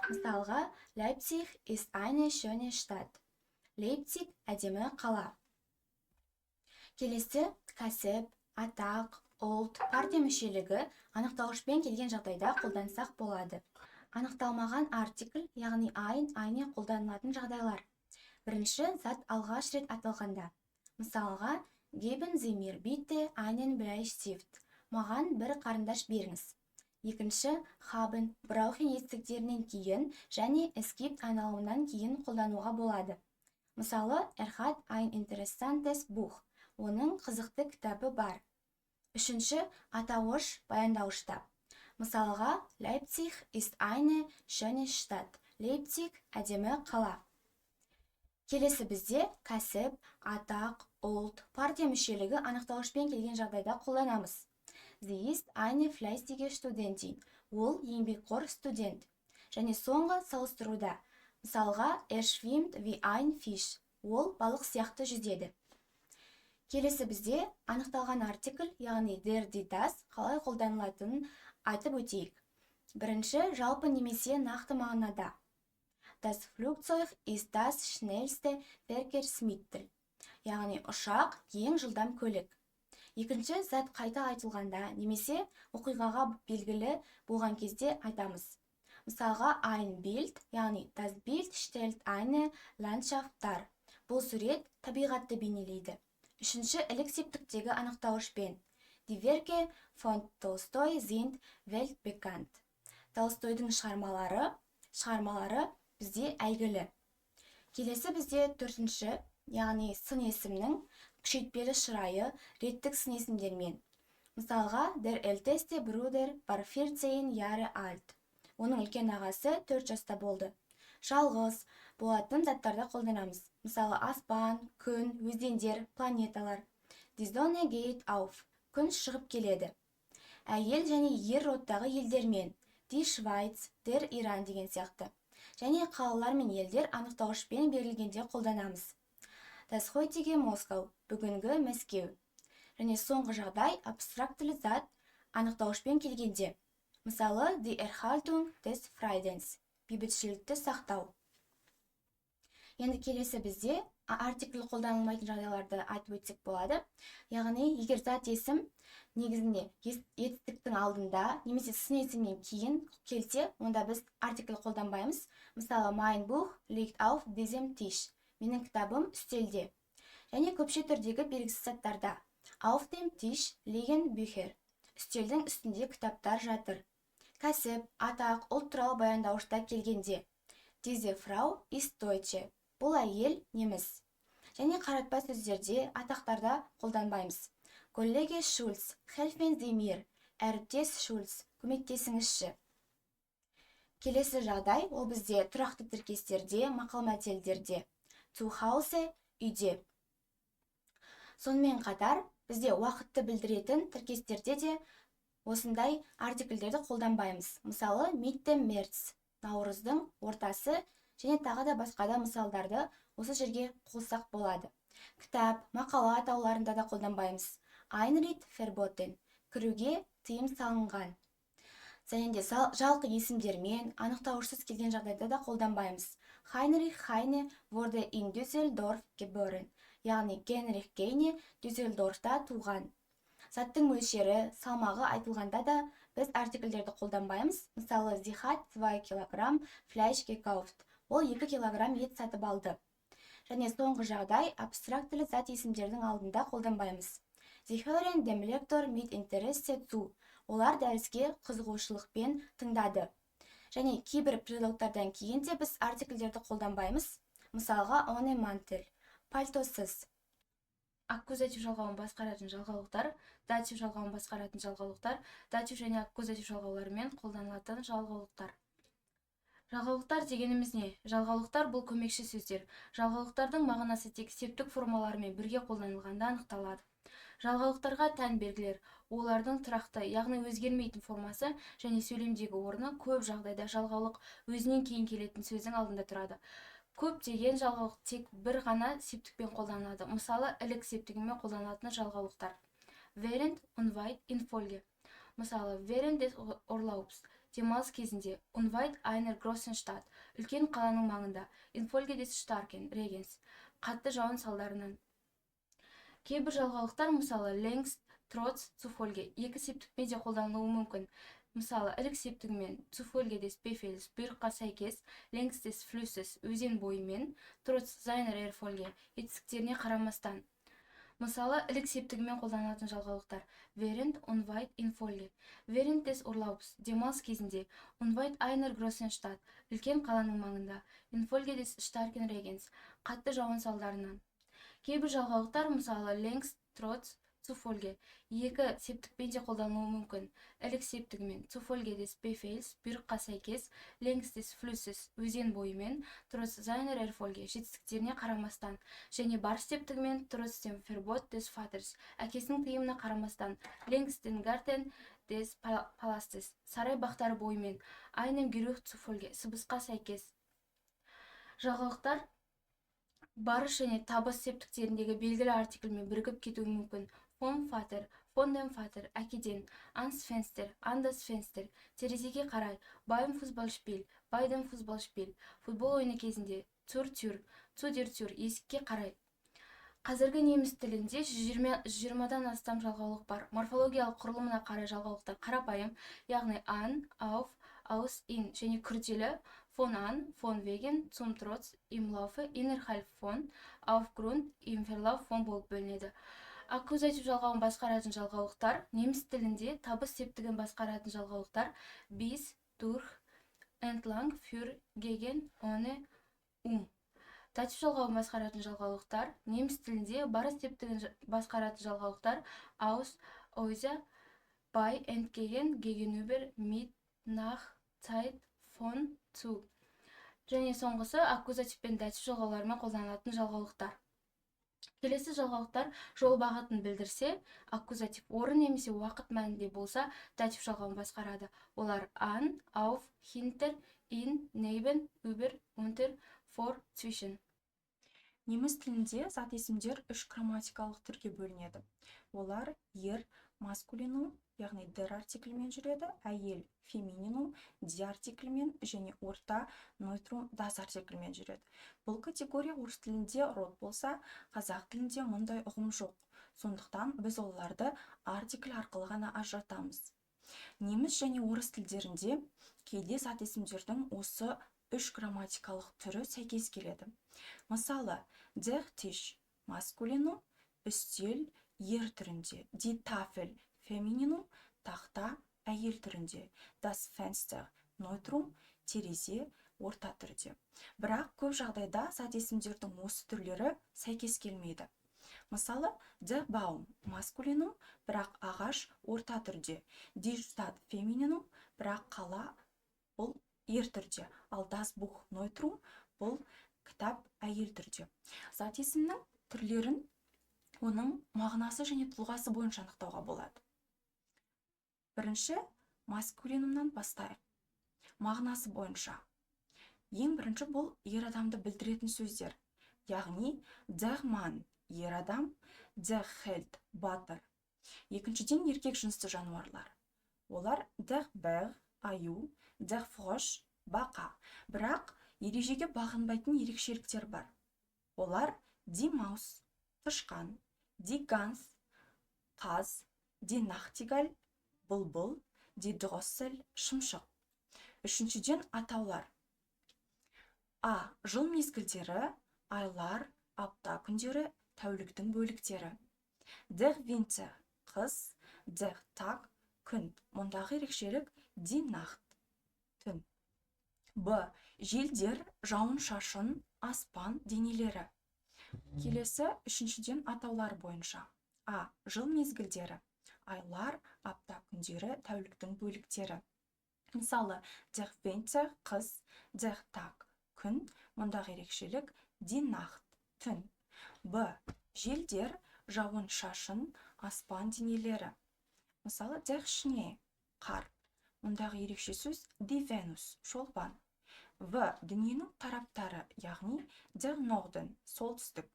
Мысалға, Leipzig ist eine schöne Stadt. Лейпциг әдемі қала. Келесі кәсіп, атақ, ұлт, партия мүшелігі анықтауышпен келген жағдайда қолдансақ болады. Анықталмаған артикль, яғни eine қолданылатын жағдайлар. Бірінші зат алғаш рет аталғанда. Мысалға, Geben Sie mir bitte einen Bleistift. Маған бір қарындаш беріңіз. Екінші haben brauchen етістіктерінен кейін және es gibt айналымынан кейін қолдануға болады. Мысалы, hat ein interessantes Buch. Оның қызықты кітабы бар. Үшінші атауыш баяндауышта. Мысалға, Leipzig ist eine schöne Stadt. Лейпциг әдемі қала. Келесі бізде кәсіп, атақ, ұлт, партия мүшелігі анықтауышпен келген жағдайда қолданамыз. Sie ist eine fleißige Studentin. Ол еңбекқор студент. Және соңғы салыстыруда. Мысалға, schwimmt wie ein Fisch. Ол балық сияқты жүзеді. Келесі бізде анықталған артикль, яғни der, die, das қалай қолданылатынын айтып өтейік. Бірінші жалпы немесе нақты мағынада. Das Flugzeug ist das schnellste Verkehrsmittel. Яғни ұшақ ең жылдам көлік. Екінші зат қайта айтылғанда немесе оқиғаға белгілі болған кезде айтамыз. Мысалға ein Bild, яғни das Bild stellt eine Landschaft dar. Бұл сурет табиғатты бейнелейді. Үшінші ілік септіктегі анықтауышпен. Die Werke von Tolstoy sind weltbekannt. Толстойдың шығармалары бізде әйгілі. Келесі бізде төртінші, яғни сын есімнің күшейтпелі шырайы реттік сын есімдермен. Мысалға, der älteste Bruder war 14 Jahre alt. Оның үлкен ағасы 4 жаста болды. Жалғыз болатын заттарда қолданамыз. Мысалы, аспан, күн, өзендер, планеталар. Die Sonne geht auf. Күн шығып келеді. Әйел және ер роттағы елдермен. Die Schweiz, der Иран деген сияқты. Және қалалар мен елдер анықтауышпен берілгенде қолданамыз. Das heutige Moskau, бүгінгі Мәскеу. Және соңғы жағдай абстрактілі зат анықтауышпен келгенде. Мысалы, die Erhaltung des Friedens, бейбітшілікті сақтау. Енді келесі бізде артикль қолданылмайтын жағдайларды айтып өтсек болады. Яғни, егер зат есім негізінде етістіктің алдында немесе сын есімнен кейін келсе, онда біз артикль қолданбаймыз. Мысалы, mein Buch liegt auf diesem Tisch. Менің кітабым үстелде. Және көпше түрдегі белгісіз заттарда. Auf dem Tisch liegen Bücher. Үстелдің үстінде кітаптар жатыр. Кәсіп, атақ, ұлт туралы баяндауышта келгенде. Diese Frau ist Deutsche. Бұл әйел неміс. Және қаратпа сөздерде, атақтарда қолданбаймыз. Kollege Schulz, helfen Sie mir. Әріптес Schulz, көмектесіңізші. Келесі жағдай, ол бізде тұрақты тіркестерде, мақал мәтелдерде. Zu Hause, үйде. Сонымен қатар, бізде уақытты білдіретін тіркестерде де осындай артикльдерді қолданбаймыз. Мысалы, Mitte März, наурыздың ортасы, және тағы да басқа да мысалдарды осы жерге қосақ болады. Кітап, мақала атауларында да қолданбаймыз. Eintritt verboten, кіруге тыйым салынған. Және де жалқы есімдермен анықтауышсыз келген жағдайда да қолданбаймыз. Heinrich Heine wurde in Düsseldorf geboren. Яғни Генрих Гейне Düsseldorfта туған. Заттың мөлшері, салмағы айтылғанда да Біз артикльдерді қолданбаймыз. Мысалы, sie hat 2 килограмм Fleisch gekauft. Ол 2 килограмм ет сатып алды. Және соңғы жағдай, абстрактілі зат есімдердің алдында қолданбаймыз. Sie hören dem Lektor mit Interesse zu. Олар дәріске қызығушылықпен тыңдады. Және кейбір предлогтардан кейін де біз артикльдерді қолданбаймыз. Мысалға, ohne Mantel, пальтосыз. Аккузатив жалғауын басқаратын жалғаулықтар, датив жалғауын басқаратын жалғаулықтар, датив және аккузатив жалғауларымен қолданылатын жалғаулықтар. Жалғаулықтар дегеніміз не? Жалғаулықтар бұл көмекші сөздер. Жалғаулықтардың мағынасы тек септік формаларымен бірге қолданылғанда анықталады. Жалғаулықтарға тән белгілер, олардың тұрақты, яғни өзгермейтін формасы және сөйлемдегі орны көп жағдайда жалғаулық өзінен кейін келетін сөздің алдында тұрады. Көп деген жалғаулық тек бір ғана септікпен қолданылады. Мысалы, ілік септігімен қолданылатын жалғаулықтар. Während, unweit, in Folge. Мысалы, während des Urlaubs, демалыс кезінде, unweit einer großen Stadt, үлкен қаланың маңында, in Folge des starken Regens, қатты жауын салдарынан. Кейбір жалғаулықтар, мысалы, längst, trotz, zufolge, екі септікпен де қолданылуы мүмкін. Мысалы, ілік септігімен zufolge des Befehls бұйрыққа сәйкес, längst des Flusses өзен бойымен, trotz seiner Erfolge етістіктеріне қарамастан. Мысалы, ілік септігімен қолданылатын жалғаулықтар. Während, unweit, in Folge. Während des Urlaubs, демалыс кезінде, unweit einer großen Stadt, үлкен қаланың маңында, in Folge des starken Regens, қатты жауын салдарынан. Кейбір жалғаулықтар, мысалы, längst, trotz, zufolge, екі септікпен де қолданылуы мүмкін. Ілік септігімен zufolge des Befehls бұйрыққа сәйкес, längst des Flusses өзен бойымен, trotz seiner Erfolge жетістіктеріне қарамастан, және бар септігімен trotz dem Verbot des Vaters әкесінің тыйымына қарамастан, längst den Garten des Palastes сарай бақтары бойымен, einem Gerücht zufolge сыбысқа сәйкес. Жалғаулықтар барыш және табыс септіктеріндегі белгілі артикльмен бірігіп кетуі мүмкін. Vom Vater, von dem Vater, әкеден, ans Fenster, an das Fenster, терезеге қарай, beim Fußballspiel, bei dem Fußballspiel, футбол ойыны кезінде, zur Tür, zu der Tür, есікке қарай. Қазіргі неміс тілінде 20-дан астам жалғаулық бар. Морфологиялық құрылымына қарай жалғаулықтар қарапайым, яғни an, auf, aus, in, және күрделі von an, von wegen, zum Trotz, im Laufe, innerhalb von, aufgrund, im Verlauf von болып bölінеді. Аккузатив жалғауын басқаратын жалғаулықтар, неміс тілінде табыс септігін басқаратын жалғаулықтар bis, durch, entlang, für, gegen, ohne, Датив жалғауын басқаратын жалғаулықтар, неміс тілінде барыс септігін басқаратын жалғаулықтар aus, außer, bei, entgegen, gegenüber, mit, nach, Zeit, von, zu. Және соңғысы аккузатив пен датив жалғауларымен қолданылатын жалғаулықтар. Келесі жалғаулықтар жол бағытын білдірсе, аккузатив орын немесе уақыт мәнінде болса, датив жалғауын басқарады. Олар an, auf, hinter, in, neben, über, unter, vor, zwischen. Неміс тілінде зат есімдер үш грамматикалық түрге бөлінеді. Олар ер, маскулину, яғни der артиклімен жүреді, әйел, феминину, die артиклімен және орта, neutrum, das артиклімен жүреді. Бұл категория орыс тілінде род болса, қазақ тілінде мұндай ұғым жоқ. Сондықтан біз оларды артикль арқылы ғана ажыратамыз. Неміс және орыс тілдерінде кейде зат есімдердің осы үш грамматикалық түрі сәйкес келеді. Мысалы, der Tisch маскулину, үстел ер түрінде, die Tafel феминину, тақта әйел түрінде, das Fenster neutrum, терезе орта түрде. Бірақ көп жағдайда зат есімдердің осы түрлері сәйкес келмейді. Мысалы, der Baum маскулину, бірақ ағаш орта түрде, die Stadt феминину, бірақ қала бұл ер түрде, ал das Buch neutrum бұл кітап әйел түрде. Зат есімнің түрлерін оның мағынасы және тұлғасы бойынша анықтауға болады. Бірінші, маскулинумнан бастайық. Мағынасы бойынша. Ең бірінші бұл ер адамды білдіретін сөздер. Яғни, der Mann ер адам, der Held батыр. Екіншіден, еркек жынысты жануарлар. Олар der Bär аю, der Frosch бақа. Бірақ ережеге бағынбайтын ерекшеліктер бар. Олар die Maus тышқан, die Gans қаз, die Nachtigall бұлбұл, die Drossel, шымшық. Үшіншіден атаулар. А. Жыл мезгілдері, айлар, апта күндері, тәуліктің бөліктері. Der Winter, қыс, der Tag, күн. Мұндағы ерекшелік die Nacht, түн. Б. Желдер, жауын-шашын, аспан денелері. Келесі үшіншіден атаулар бойынша. А. Жыл мезгілдері, айлар, апта күндері, тәуліктің бөліктері. Мысалы, der Winter, қыс, der Tag, күн. Мұндағы ерекшелік die Nacht, түн. Б. Желдер, жауын-шашын, аспан денелері. Мысалы, der Schnee, қар. Мұндағы ерекше сөз die Venus, шолпан. В. Дүниенің тараптары, яғни der Norden, солтүстік.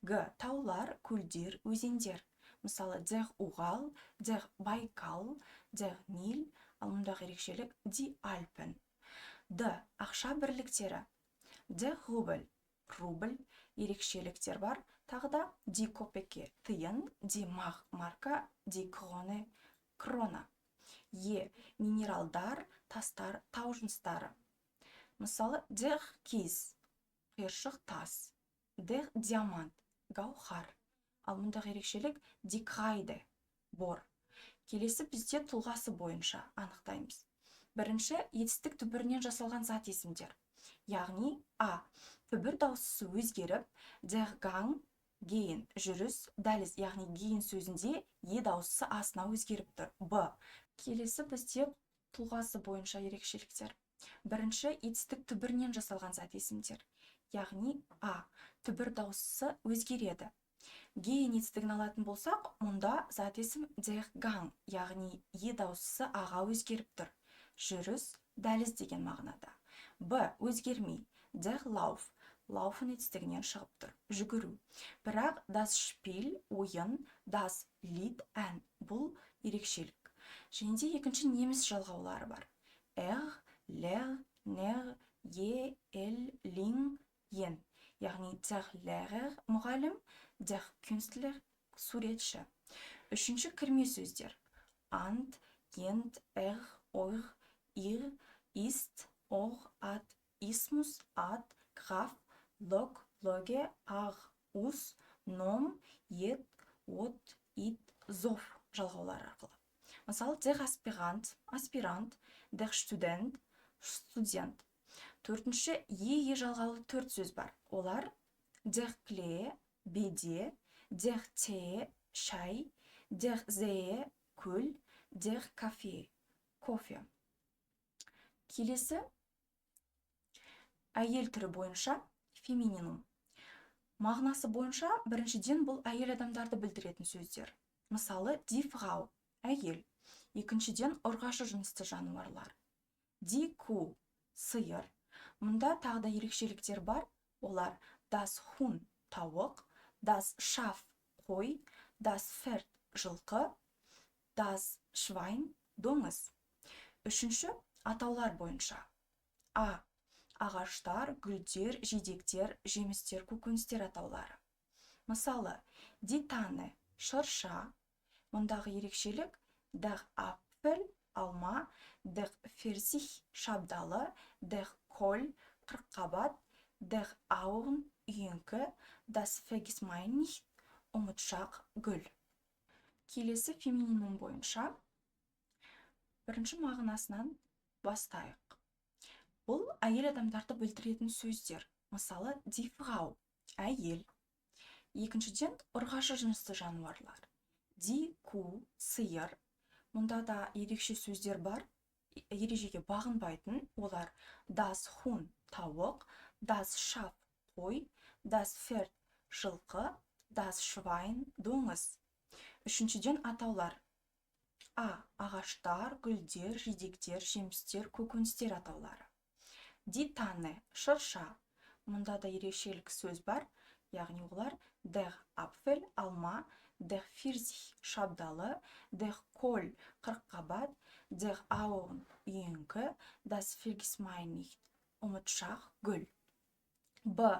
Г. Таулар, көлдер, өзендер. Мысалы, der Ural, der Baikal, der Nil, ал мұндағы ерекшелік die Alpen. Д. Ақша бірліктері. Der Rubel, рубль, ерекшеліктер бар. Тағы да die Kopeke, тиын, die Mark, марка, die Krone, крона. Е. Минералдар, тастар, тау жыныстары. Мысалы, der Kies, қиыршық тас. Der Diamant, гаухар. Ал мұндағы ерекшелік die Kreide, бор. Келесі бізде тұлғасы бойынша анықтаймыз. Бірінші, етістік түбірінен жасалған зат есімдер. Яғни, А. Түбір дауысысы өзгеріп, der Gang, гейін, жүріс, дәліз, яғни гейін сөзінде е дауысысы асына өзгеріп тұр. Б. Келесі бізде тұлғасы бойынша ерекшеліктер. Бірінші, етістік түбірінен жасалған зат есімдер. Яғни, А. Түбір дауысысы өзгереді. Гейін етістігін алатын болсақ, мұнда зат есім der Gang, яғни е дауысысы аға өзгеріп тұр. Жүріс, дәліз деген мағынада. Б. Өзгермей. Der Lauf, лауфын етістігінен шығып тұр. Жүгіру. Бірақ das Spiel, ойын, das Lied, ән, бұл ерекшелік. Және де екінші неміс жалғаулары бар. Лер, нер, лин, ен. Яғни der Lehrer, мұғалім, der Künstler, суретші. Үшінші кірме сөздер. Ant, ент, ойр, ир, ist, ат, ismus, ат, graf, log, loge, us, nom, ет, от, ит, zof жалғаулар арқылы. Мысалы, der Aspirant, аспирант, der Student, студент. Төртінші, е жалғаулы төрт сөз бар. Олар der Klee, беде, der Tee, шай, der See, көл, der Kaffee, кофе. Келесі, әйел түрі бойынша фемининум. Мағынасы бойынша біріншіден бұл әйел адамдарды білдіретін сөздер. Мысалы, die Frau, әйел. Екіншіден ұрғашы жынысты жануарлар. Die Kuh, сиыр. Мұнда тағы да ерекшеліктер бар. Олар das Huhn, тауық, das Schaf, қой, das Pferd, жылқы, das Schwein, доңыз. Үшінші, атаулар бойынша. А. Ағаштар, гүлдер, жидектер, жемістер, көкөністер атаулары. Мысалы, die Tanne, шырша. Мұндағы ерекшелік der Apfel, алма, der Pfirsich, шабдалы, der Kohl, қырыққабат, der Augen, үйеңкі, das Vergissmeinnicht, ұмытшақ, гүл. Келесі фемининум бойынша бірінші мағынасынан бастайық. Бұл әйел адамдарды білдіретін сөздер. Мысалы, die Frau, әйел. Екіншіден, ұрғашы жынысты жануарлар. Die Kuh, сиыр. Мұнда да ерекше сөздер бар. Ережеге бағынбайтын. Олар das Huhn, тауық, das Schaf, қой, das Pferd, жылқы, das Schwein, доңыз. Үшіншіден, атаулар. А. Ағаштар, гүлдер, жидектер, жемістер, көкөністер атаулары. Die Tanne, шырша. Мұнда да ерекшелік сөз бар. Яғни олар der Apfel, алма, der Pfirsich, шабдалы, der Kohl, қырыққабат, der Augen, үйеңкі, das Vergissmeinnicht, ұмытшақ, гүл. Б.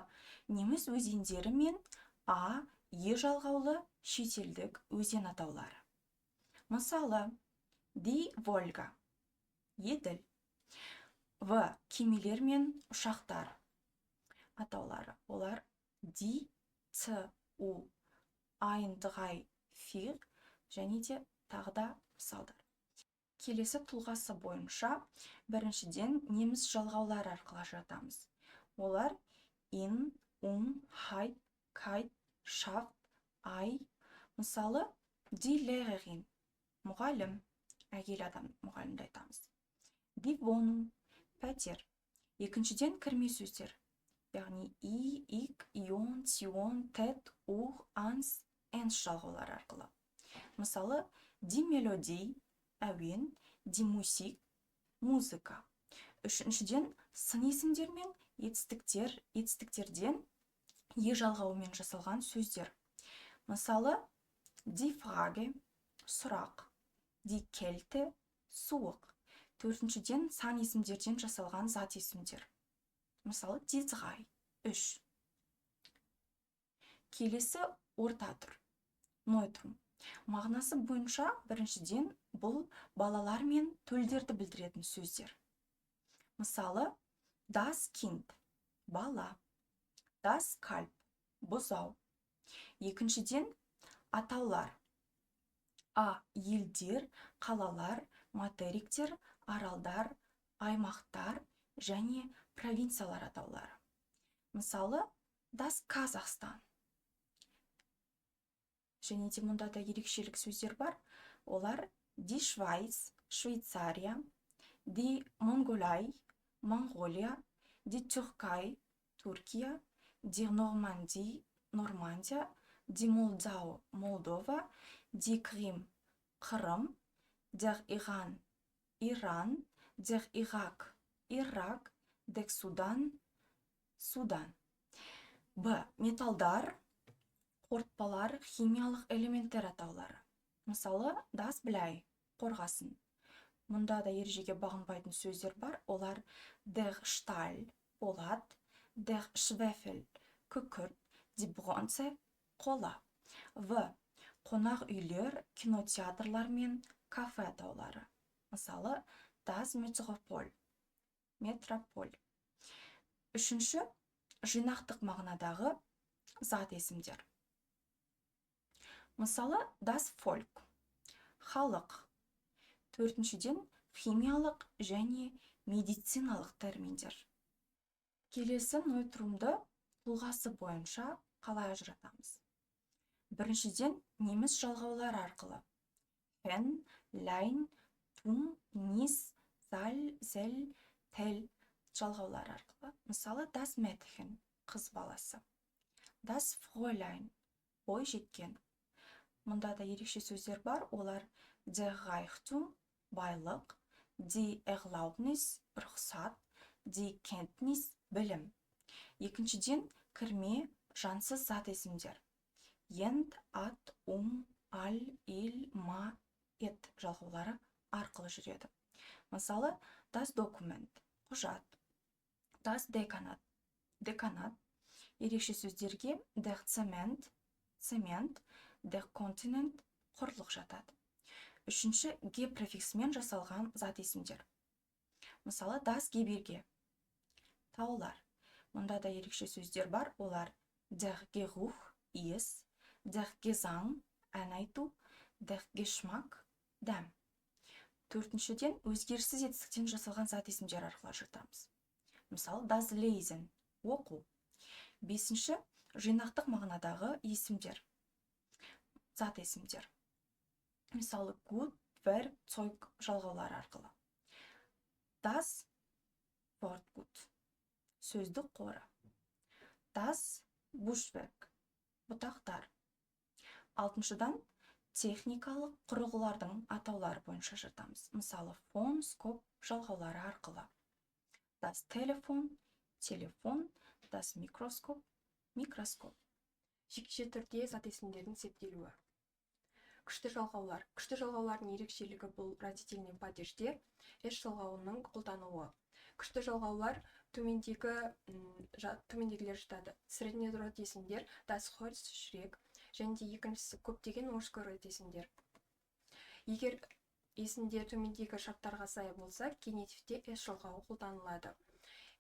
Неміс өзендері мен А. Е жалғаулы шетелдік өзен атаулары. Мысалы, die Volga, еділ. В. Кемелер мен ұшақтар атаулары. Олар ди, ц, у, айн, дғай, фир және де тағы да мысалдар. Келесі тұлғасы бойынша біріншіден неміс жалғаулар арқылы жатамыз. Олар ин, хайт, кайт, шафт, ай. Мысалы, ди лерерин, мұғалім, әйел адам мұғалімді айтамыз. Ди вону, пәтер. Екіншіден кірме сөздер. Яғни и, ик, ион, тион, тет, ур, анс, энс жалғаулар арқылы. Мысалы, ди мелодий, әуен, ди мусик, музыка. Үшіншіден сын есімдер мен етістіктерден е жалғауымен жасалған сөздер. Мысалы, ди фраге, сұрақ, ди келте, суық. Төртіншіден сан есімдерден жасалған зат есімдер. Мысалы, ди зғай, үш. Келесі орта тұр, нойтрум. Мағынасы бойынша біріншіден бұл балалар мен төлдерді білдіретін сөздер. Мысалы, das Kind, бала, das Kalb, бұзау. Екіншіден атаулар. А. Елдер, қалалар, материктер, аралдар, аймақтар және провинциялар атаулары. Мысалы, das Казахстан. Және де мұнда да ерекшелік сөздер бар. Олар ди Швайц, Швейцария, ди Монголай, Монғолия, ди Түркай, Түркия, ди Норманди, Нормандия, ди Молдау, Молдова, ди Крим, Қырым, дер Иран, Иран, дер Ирак, Ирак, дер Судан, Судан. Б. Металдар, қорытпалар, химиялық элементтер атаулары. Мысалы, das Blei, қорғасын. Мұнда да ережеге бағынбайтын сөздер бар. Олар der Stahl, болат, der Schwefel, күкірт, die Bronze, қола. В. Қонақ үйлер, кинотеатрлар мен кафе атаулары. Мысалы, das Metropol, метрополь. Үшінші, жинақтық мағынадағы зат есімдер. Мысалы, das Volk, халық. Төртіншіден, химиялық және медициналық терминдер. Келесі нойтрумды тұлғасы бойынша қалай ажыратамыз? Біріншіден, неміс жалғаулар арқылы. Фен, лайн, тум, нис, зал, зел, тел жалғаулар арқылы. Мысалы, das Mädchen, қыз баласы. Das Fräulein, бой жеткен. Мұнда да ерекше сөздер бар. Олар der Reichtum, байлық, die Erlaubnis, рұқсат, die Kenntnis, білім. Екіншіден, кірме, жансыз зат есімдер. Ент, ат, ал, ил, ма, ет жалғаулары арқылы жүреді. Мысалы, das Dokument, құжат, das Dekanat, деканат. Ерекше сөздерге der Zement, цемент, der Kontinent, құрлық жатады. Үшінші, ге префиксімен жасалған зат есімдер. Мысалы, das Gebirge, таулар. Мұнда да ерекше сөздер бар. Олар der Geruch, иіс, der Gesang, ән айту, der Geschmack, дәм. Төртіншіден, өзгеріссіз етістіктен жасалған зат есімдер арқылы ажыратамыз. Мысалы, das Lesen, оқу. Бесінші, жинақтық мағынадағы есімдер, зат есімдер. Мысалы, gut, verb, zeug жалғаулар арқылы. Das Wortgut, сөздік қоры. Das Buchwerk, бұтақтар. Алтыншыдан, техникалық құрылғылардың атаулары бойынша жатамыз. Мысалы, фон, скоп жалғаулары арқылы. Das Telefon, телефон, das Mikroskop, микроскоп. Жекеше түрде зат есімдердің септелуі. Күшті жалғаулар. Күшті жалғаулардың ерекшелігі бұл родительный падежде эш жалғауының қолдануы. Күшті жалғаулар төмендегілер жатады. Средний род есімдер, das Holz, жүрек, және де екіншісі көптеген мужской род есімдер. Егер есімдер төмендегі шарттарға сай болса, генитивте s жалғауы қолданылады.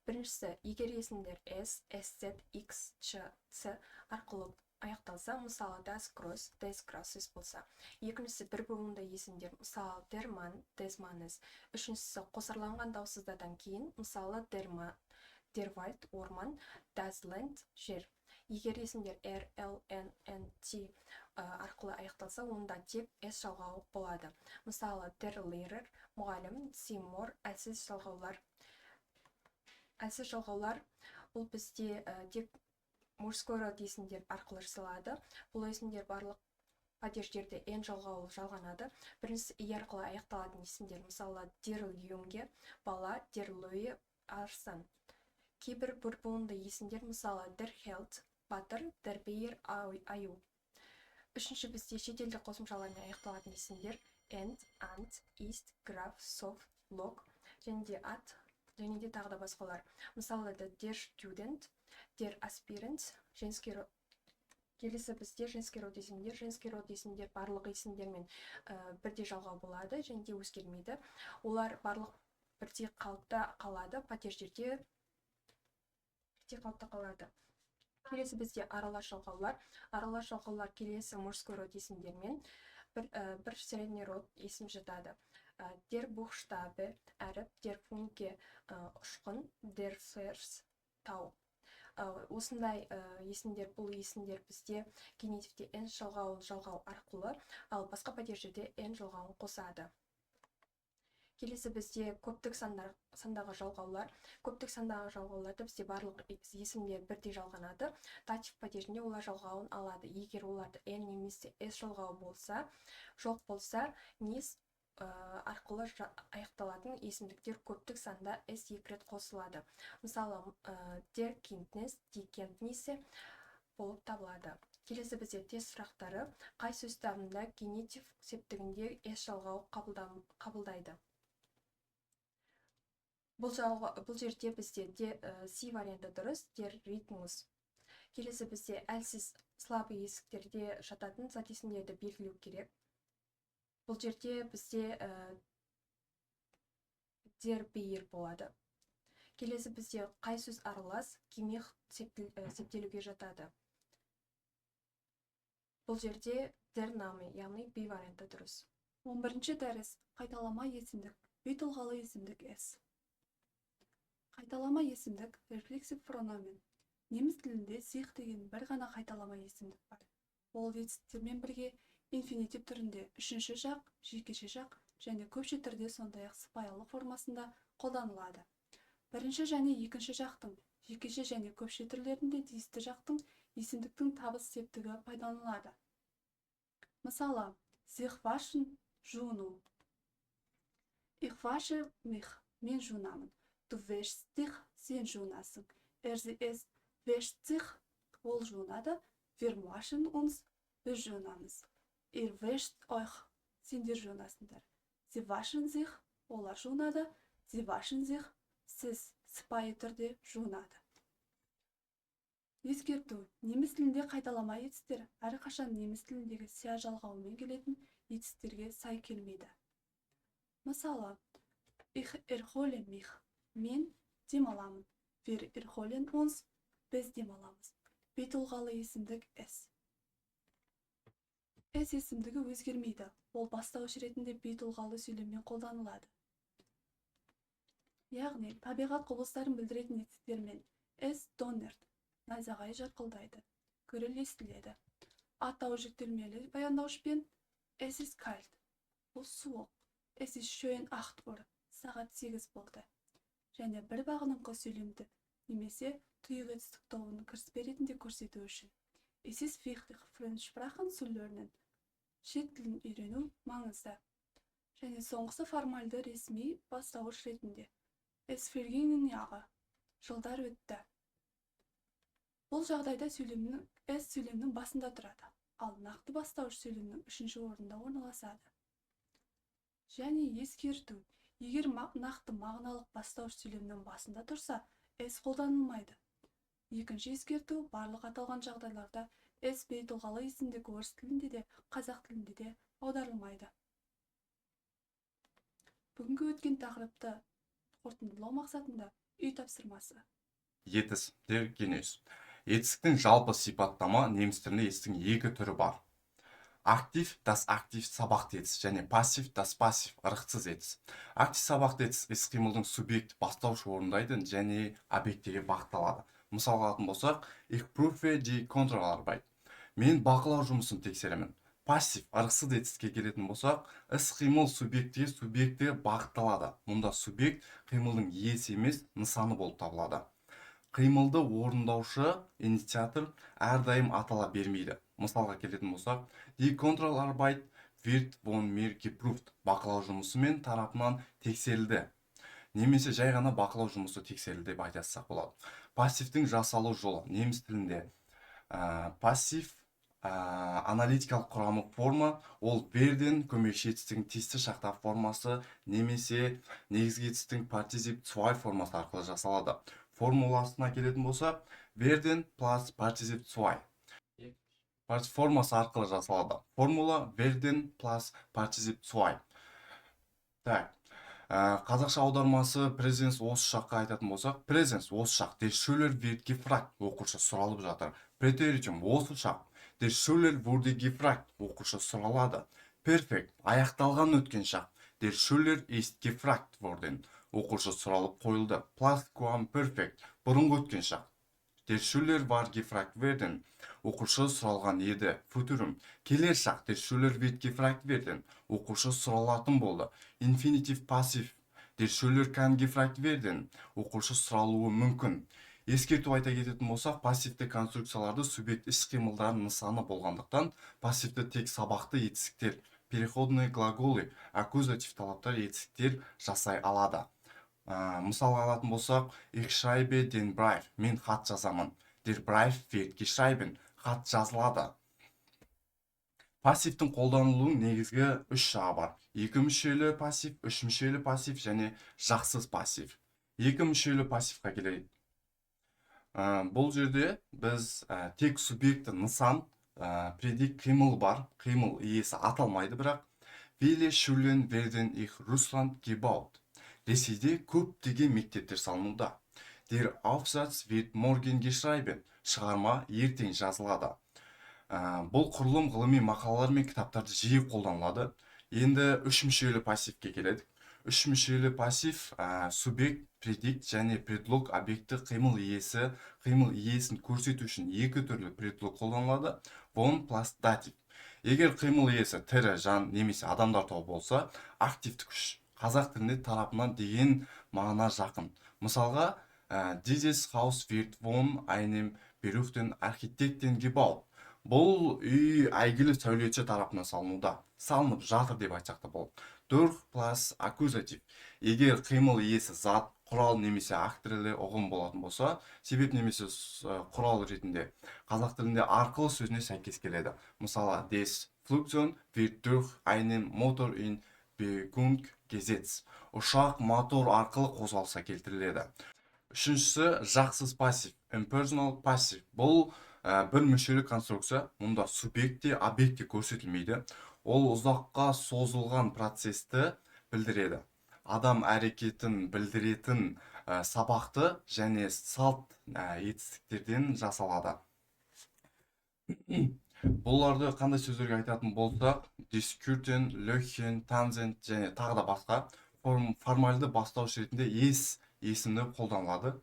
Біріншісі, егер есімдер s, sz, x, ch, c арқылы аяқталса, мысалы das groß, des grosses болса. Екіншісі, бір буынды есімдер, мысалы der Mann, des Mannes. Үшіншісі, қосарланған дауыссыздардан кейін, мысалы der Wald, орман, das Land, жер. Егер есімдер r, l, n, n, t арқылы аяқталса, онда тек s жалғауы болады. Мысалы der Lehrer, мұғалім, Seymour, әлсіз жалғаулар бұл бізде тек мужской род есімдер арқылы жасалады. Бұл есімдер барлық падеждерде n жалғауы жалғанады. Біріншісі и арқылы аяқталатын есімдер, мысалы der Junge, бала, der Louis, арыстан. Кейбір бір буынды есімдер, мысалы der Held, батыр, der Bär, аю. Үшінші бізде шетелдік қосымшалармен аяқталатын есімдер and, ant, ist, graf, sof, log, және де at, және де тағы да басқалар. Мысалы der Student, der Aspirant, женский род. Келесі бізде женский род есімдер. Женский род есімдер барлық есімдермен бірдей жалғау болады, және де өзгермейді. Олар барлық бірдей қалыпта қалады, падеждерде бірдей қалыпта қалады. Келесі бізде аралас жалғаулар. Аралас жалғаулар келесі мужской род есімдермен бір средний род есім жатады. Der Buchstabe, әріп, der Funke, ұшқын, der Vers, тау. Осындай есімдер, бұл есімдер бізде генитивте n жалғау арқылы, ал басқа падеждерде n жалғауын қосады. Келесі бізде көптік сандағы жалғаулар. Көптік сандағы жалғауларда бізде барлық есімдер бірдей жалғанады. Датив падежінде олар жалғауын алады. Егер оларда n немесе s жалғауы болса, жоқ болса, nis арқылы аяқталатын есімдіктер көптік санда s екі рет қосылады. Мысалы, der Kindnis, die Kenntnisse болып табылады. Келесі бізде тест сұрақтары. Қай сөз табында генитив септігінде s жалғауы қабылдайды? Бұл жерде бізде C варианты дұрыс, der Rhythmus. Келесі бізде әлсіз слабый есіктерде жататын зат есімдерді белгілеу керек. Бұл жерде бізде der Bär болады. Келесі бізде қай сөз аралас, кимих септелуге жатады. Бұл жерде der Name, яғни B варианты дұрыс. 11-ші дәріс. Қайталама есімдік. Бей тұлғалы есімдік S. Қайталама есімдік рефлексив прономен. Неміс тілінде sich деген бір ғана қайталама есімдік бар. Ол етістіктермен бірге инфинитив түрінде үшінші жақ, жекеше жақ және көпше түрде сондай-ақ сыпайылы формасында қолданылады. Бірінші және екінші жақтың жекеше және көпше түрлерінде тиісті жақтың есімдіктің табыс септігі пайдаланылады. Мысалы, sich waschen, жуыну. Ich wasche mich, мен жуынамын. Du wäschst dich, сен жуынасың. Sie es wäscht sich, ол жуынады. Wir waschen uns, біз жуынамыз. Ihr wäscht euch, сендер жуынасыңдар. Sie waschen sich, олар жуынады. Sie waschen sich, сіз сыпайы түрде жуынады. Ескерту. Неміс тілінде қайталама етістер әрқашан неміс тіліндегі ся жалғауымен келетін етістерге сай келмейді. Мысалы, ich erhole mich, мен демаламын. Wir erholen uns, біз демаламыз. Бей тұлғалы есімдік S. S есімдігі өзгермейді. Ол бастауыш ретінде бей тұлғалы сөйлеммен қолданылады. Яғни, табиғат құбылыстарын білдіретін етістермен S donnert, найзағай жарқылдайды, гүріл естіледі. Атау жүктелмелі баяндауышпен Es ist kalt, бұл суық. Es ist schön 8 Uhr, сағат 8 болды. Және бір бағыныңқы сөйлемді немесе тұйық етістік тобының кіріспе ретінде көрсету үшін. Es ist wichtig, Fremdsprachen zu lernen. Шет тілін үйрену маңызды. Және соңғысы формальды ресми бастауыш ретінде. Es vergingen Jahre, жылдар өтті. Бұл жағдайда S сөйлемнің басында тұрады, ал нақты бастауыш сөйлемнің үшінші орында орналасады. Және ескерту. Егер нақты мағыналық бастауыш сөйлемнің басында тұрса, S қолданылмайды. Екінші ескерту, барлық аталған жағдайларда S бей тұлғалы есімдік орыс тілінде де, қазақ тілінде де аударылмайды. 12-ші дәріс. Қайталама есімдік. Бей тұлғалы есімдік S. Қайталама есімдік S бей тұлғалы есімдік орыс тілінде де, қазақ тілінде де аударылмайды. Бүгінгі өткен тақырыпты қорытындылау мақсатында үй тапсырмасы. Етіс, der Genus. Етістіктің жалпы сипаттама неміс тілінде етістіктің екі түрі бар. Актив, das актив сабақты етіс және пассив, das пассив ырықсыз етіс. Актив сабақты етіс іс-қимылдың субъект бастаушы орындайды және объектіге бағытталады. Мысалға алатын болсақ, ich prüfe die Kontrollarbeit. Мен бақылау жұмысын тексеремін. Пассив ырықсыз етіске келетін болсақ, іс-қимыл субъектіге бағытталады. Мұнда субъект қимылдың иесі емес, нысаны болып табылады. Қимылды орындаушы, инициатор әрдайым атала бермейді. Мысалға келетін болсақ, die Kontrollarbeit wird von mir geprüft. Бақылау жұмысы мен тарапынан тексерілді. Немесе жай ғана бақылау жұмысы тексерілді деп айтсақ болады. Пассивтің жасалу жолы неміс тілінде пассив аналитикалық құрамы форма, ол верден көмекші етістігін тиісті шақта формасы немесе негізгі етістігін партизип 2 формасы арқылы жасалады. Формуласына келетін болса, верден плюс партизип 2 формасы арқылы жасалады. Формула верден плюс партизип 2. Так. Қазақша аудармасы presence осы шаққа айтатын болсақ, presence осы шақ, der Schüler wird gefragt, оқушы сұралып жатыр. Preteritum осы шақ, der Schüler wurde gefragt, оқушы сұралады. Perfect аяқталған өткен шақ, der Schüler ist gefragt worden, оқушы сұралып қойылды. Plusquamperfect бұрынғы өткен шақ, der Schüler war gefragt werden, оқушы сұралған еді. Futurum келер шақ, der Schüler wird gefragt werden, оқушы сұралатын болды. Infinitive passive, der Schüler kann gefragt werden, оқушы сұралуы мүмкін. Ескерту айта кететін болсақ, пассивті конструкцияларды субъект іс-қимылдардың нысаны болғандықтан, пассивті тек сабақты етістіктер, переходные глаголы, аккузатив талаптар етістіктер жасай алады. Мысалға алатын болсақ, ich schreibe den Brief, мен хат жазамын. Der Brief wird geschrieben, хат жазылады. Пассивтің қолданылуының негізгі 3 жағы бар. 2 мүшелі пассив, 3 мүшелі пассив және жақсыз пассив. 2 мүшелі пассивқа келейік. Бұл жерде біз тек субъекті нысан, предик қимыл бар, қимыл иесі аталмайды, бірақ Viele Schulen werden in Russland gebaut. Ресейде көптеген мектептер салынуда. Der Aufsatz wird morgen geschrieben. Шығарма ертең жазылады. Бұл құрылым ғылыми мақалалар мен кітаптарды жиі қолданылады. Енді 3 мүшелі пассивке келедік. 3 мүшелі пассив субъект, предикт және предлог объекті қимыл иесін көрсету үшін 2 түрлі предлог қолданылады. Von плюс датив. Егер қимыл иесі тірі жан немесе адамдар тобы болса, активті күш. Қазақ тілінде тарапынан деген мағына жақын. Мысалға, dieses Haus wird von einem berühmten Architekten gebaut. Бұл үй әйгілі сәулетші тарапынан салынуда. Салынып жатыр деп айтсақ та болады. Durch плюс аккузатив. Егер қимыл иесі зат, құрал немесе актілі ұғым болатын болса, себеп немесе құрал ретінде қазақ тілінде арқылы сөзіне сәйкес келеді. Мысалы, des Flugzeug wird durch einen Motor in Bewegung gesetzt. Ұшақ мотор арқылы қозғалса келтіріледі. Үшіншісі жақсыз пассив, impersonal passive. Бұл бір мүшелі конструкция, мұнда субъектте, объектте көрсетілмейді. Ол ұзаққа созылған процесті білдіреді. Адам әрекетін білдіретін сабақты және салт етістіктерден жасалады. Бұларды қандай сөздерге айтатын болсақ, diskuten, löchen, tanzen және тағы да басқа формальды бастауыш ретінде есімді қолданылады.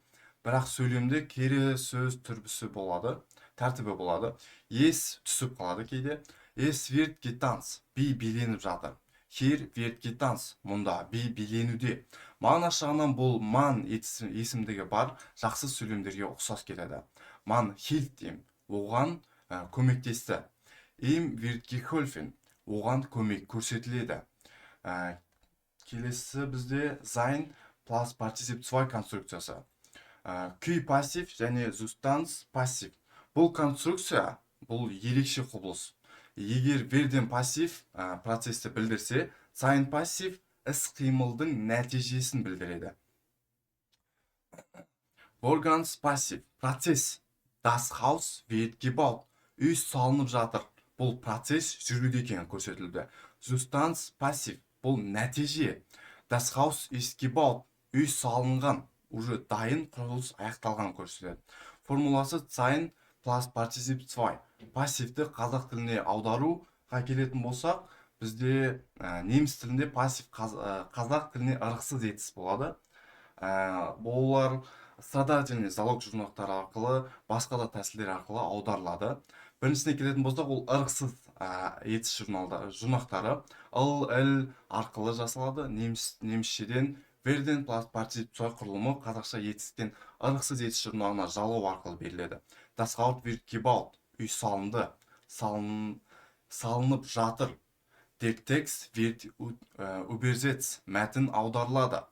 Бірақ сөйлемде кері сөз түрбісі болады, тәртібі болады. Ес түсіп қалады кейде. Es wird getanzt, би биленіп жатыр. Hier wird getanzt, мұнда би биленуде. Мағына жағынан бұл man есімдігі бар жақсы сөйлемдерге ұқсас келеді. Man hilft ihm, оған көмектесті. Ihm wird geholfen, оған көмек көрсетіледі. Келесі бізде sein плюс partizip 2 конструкциясы. Күй пассив және zustanz пассив. Бұл конструкция, бұл ерекше құбылыс. Егер верден пассив процесті білдірсе, sein пассив іс-қимылдың нәтижесін білдіреді. Borgans пассив процесс. Das Haus wird gebaut. Үй салынып жатыр. Бұл процесс жүруде екені көрсетілді. Zustanz пассив бұл нәтиже. Das Haus ist gebaut. Үй салынған, уже дайын құрылыс аяқталған көрсетеді. Формуласы sein plus partizip 2. Пассивті қазақ тіліне аударуға келетін болсақ, бізде неміс тілінде пассив қазақ тіліне ырықсыз етіс болады. Олар страдательный залог жұрнақтары арқылы, басқа да тәсілдер арқылы аударылады. Біріншісіне келетін болсақ, ол ырықсыз етіс жұрнақтары ыл арқылы жасалады. Немісшеден верден плюс партизип цой құрылымы қазақша етістен ырықсыз етіс жұрнағына жалау арқылы беріледі. Das Haus wird gebaut. Үй салынды, салынып жатыр. Der Text wird übersetzt. Мәтін аударылады.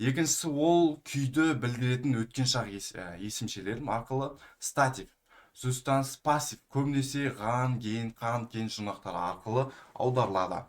Екіншісі ол күйді білдіретін өткен шақ есімшелер арқылы статив. Зустан пассив көбінесе ған, ген жұрнақтары арқылы аударылады.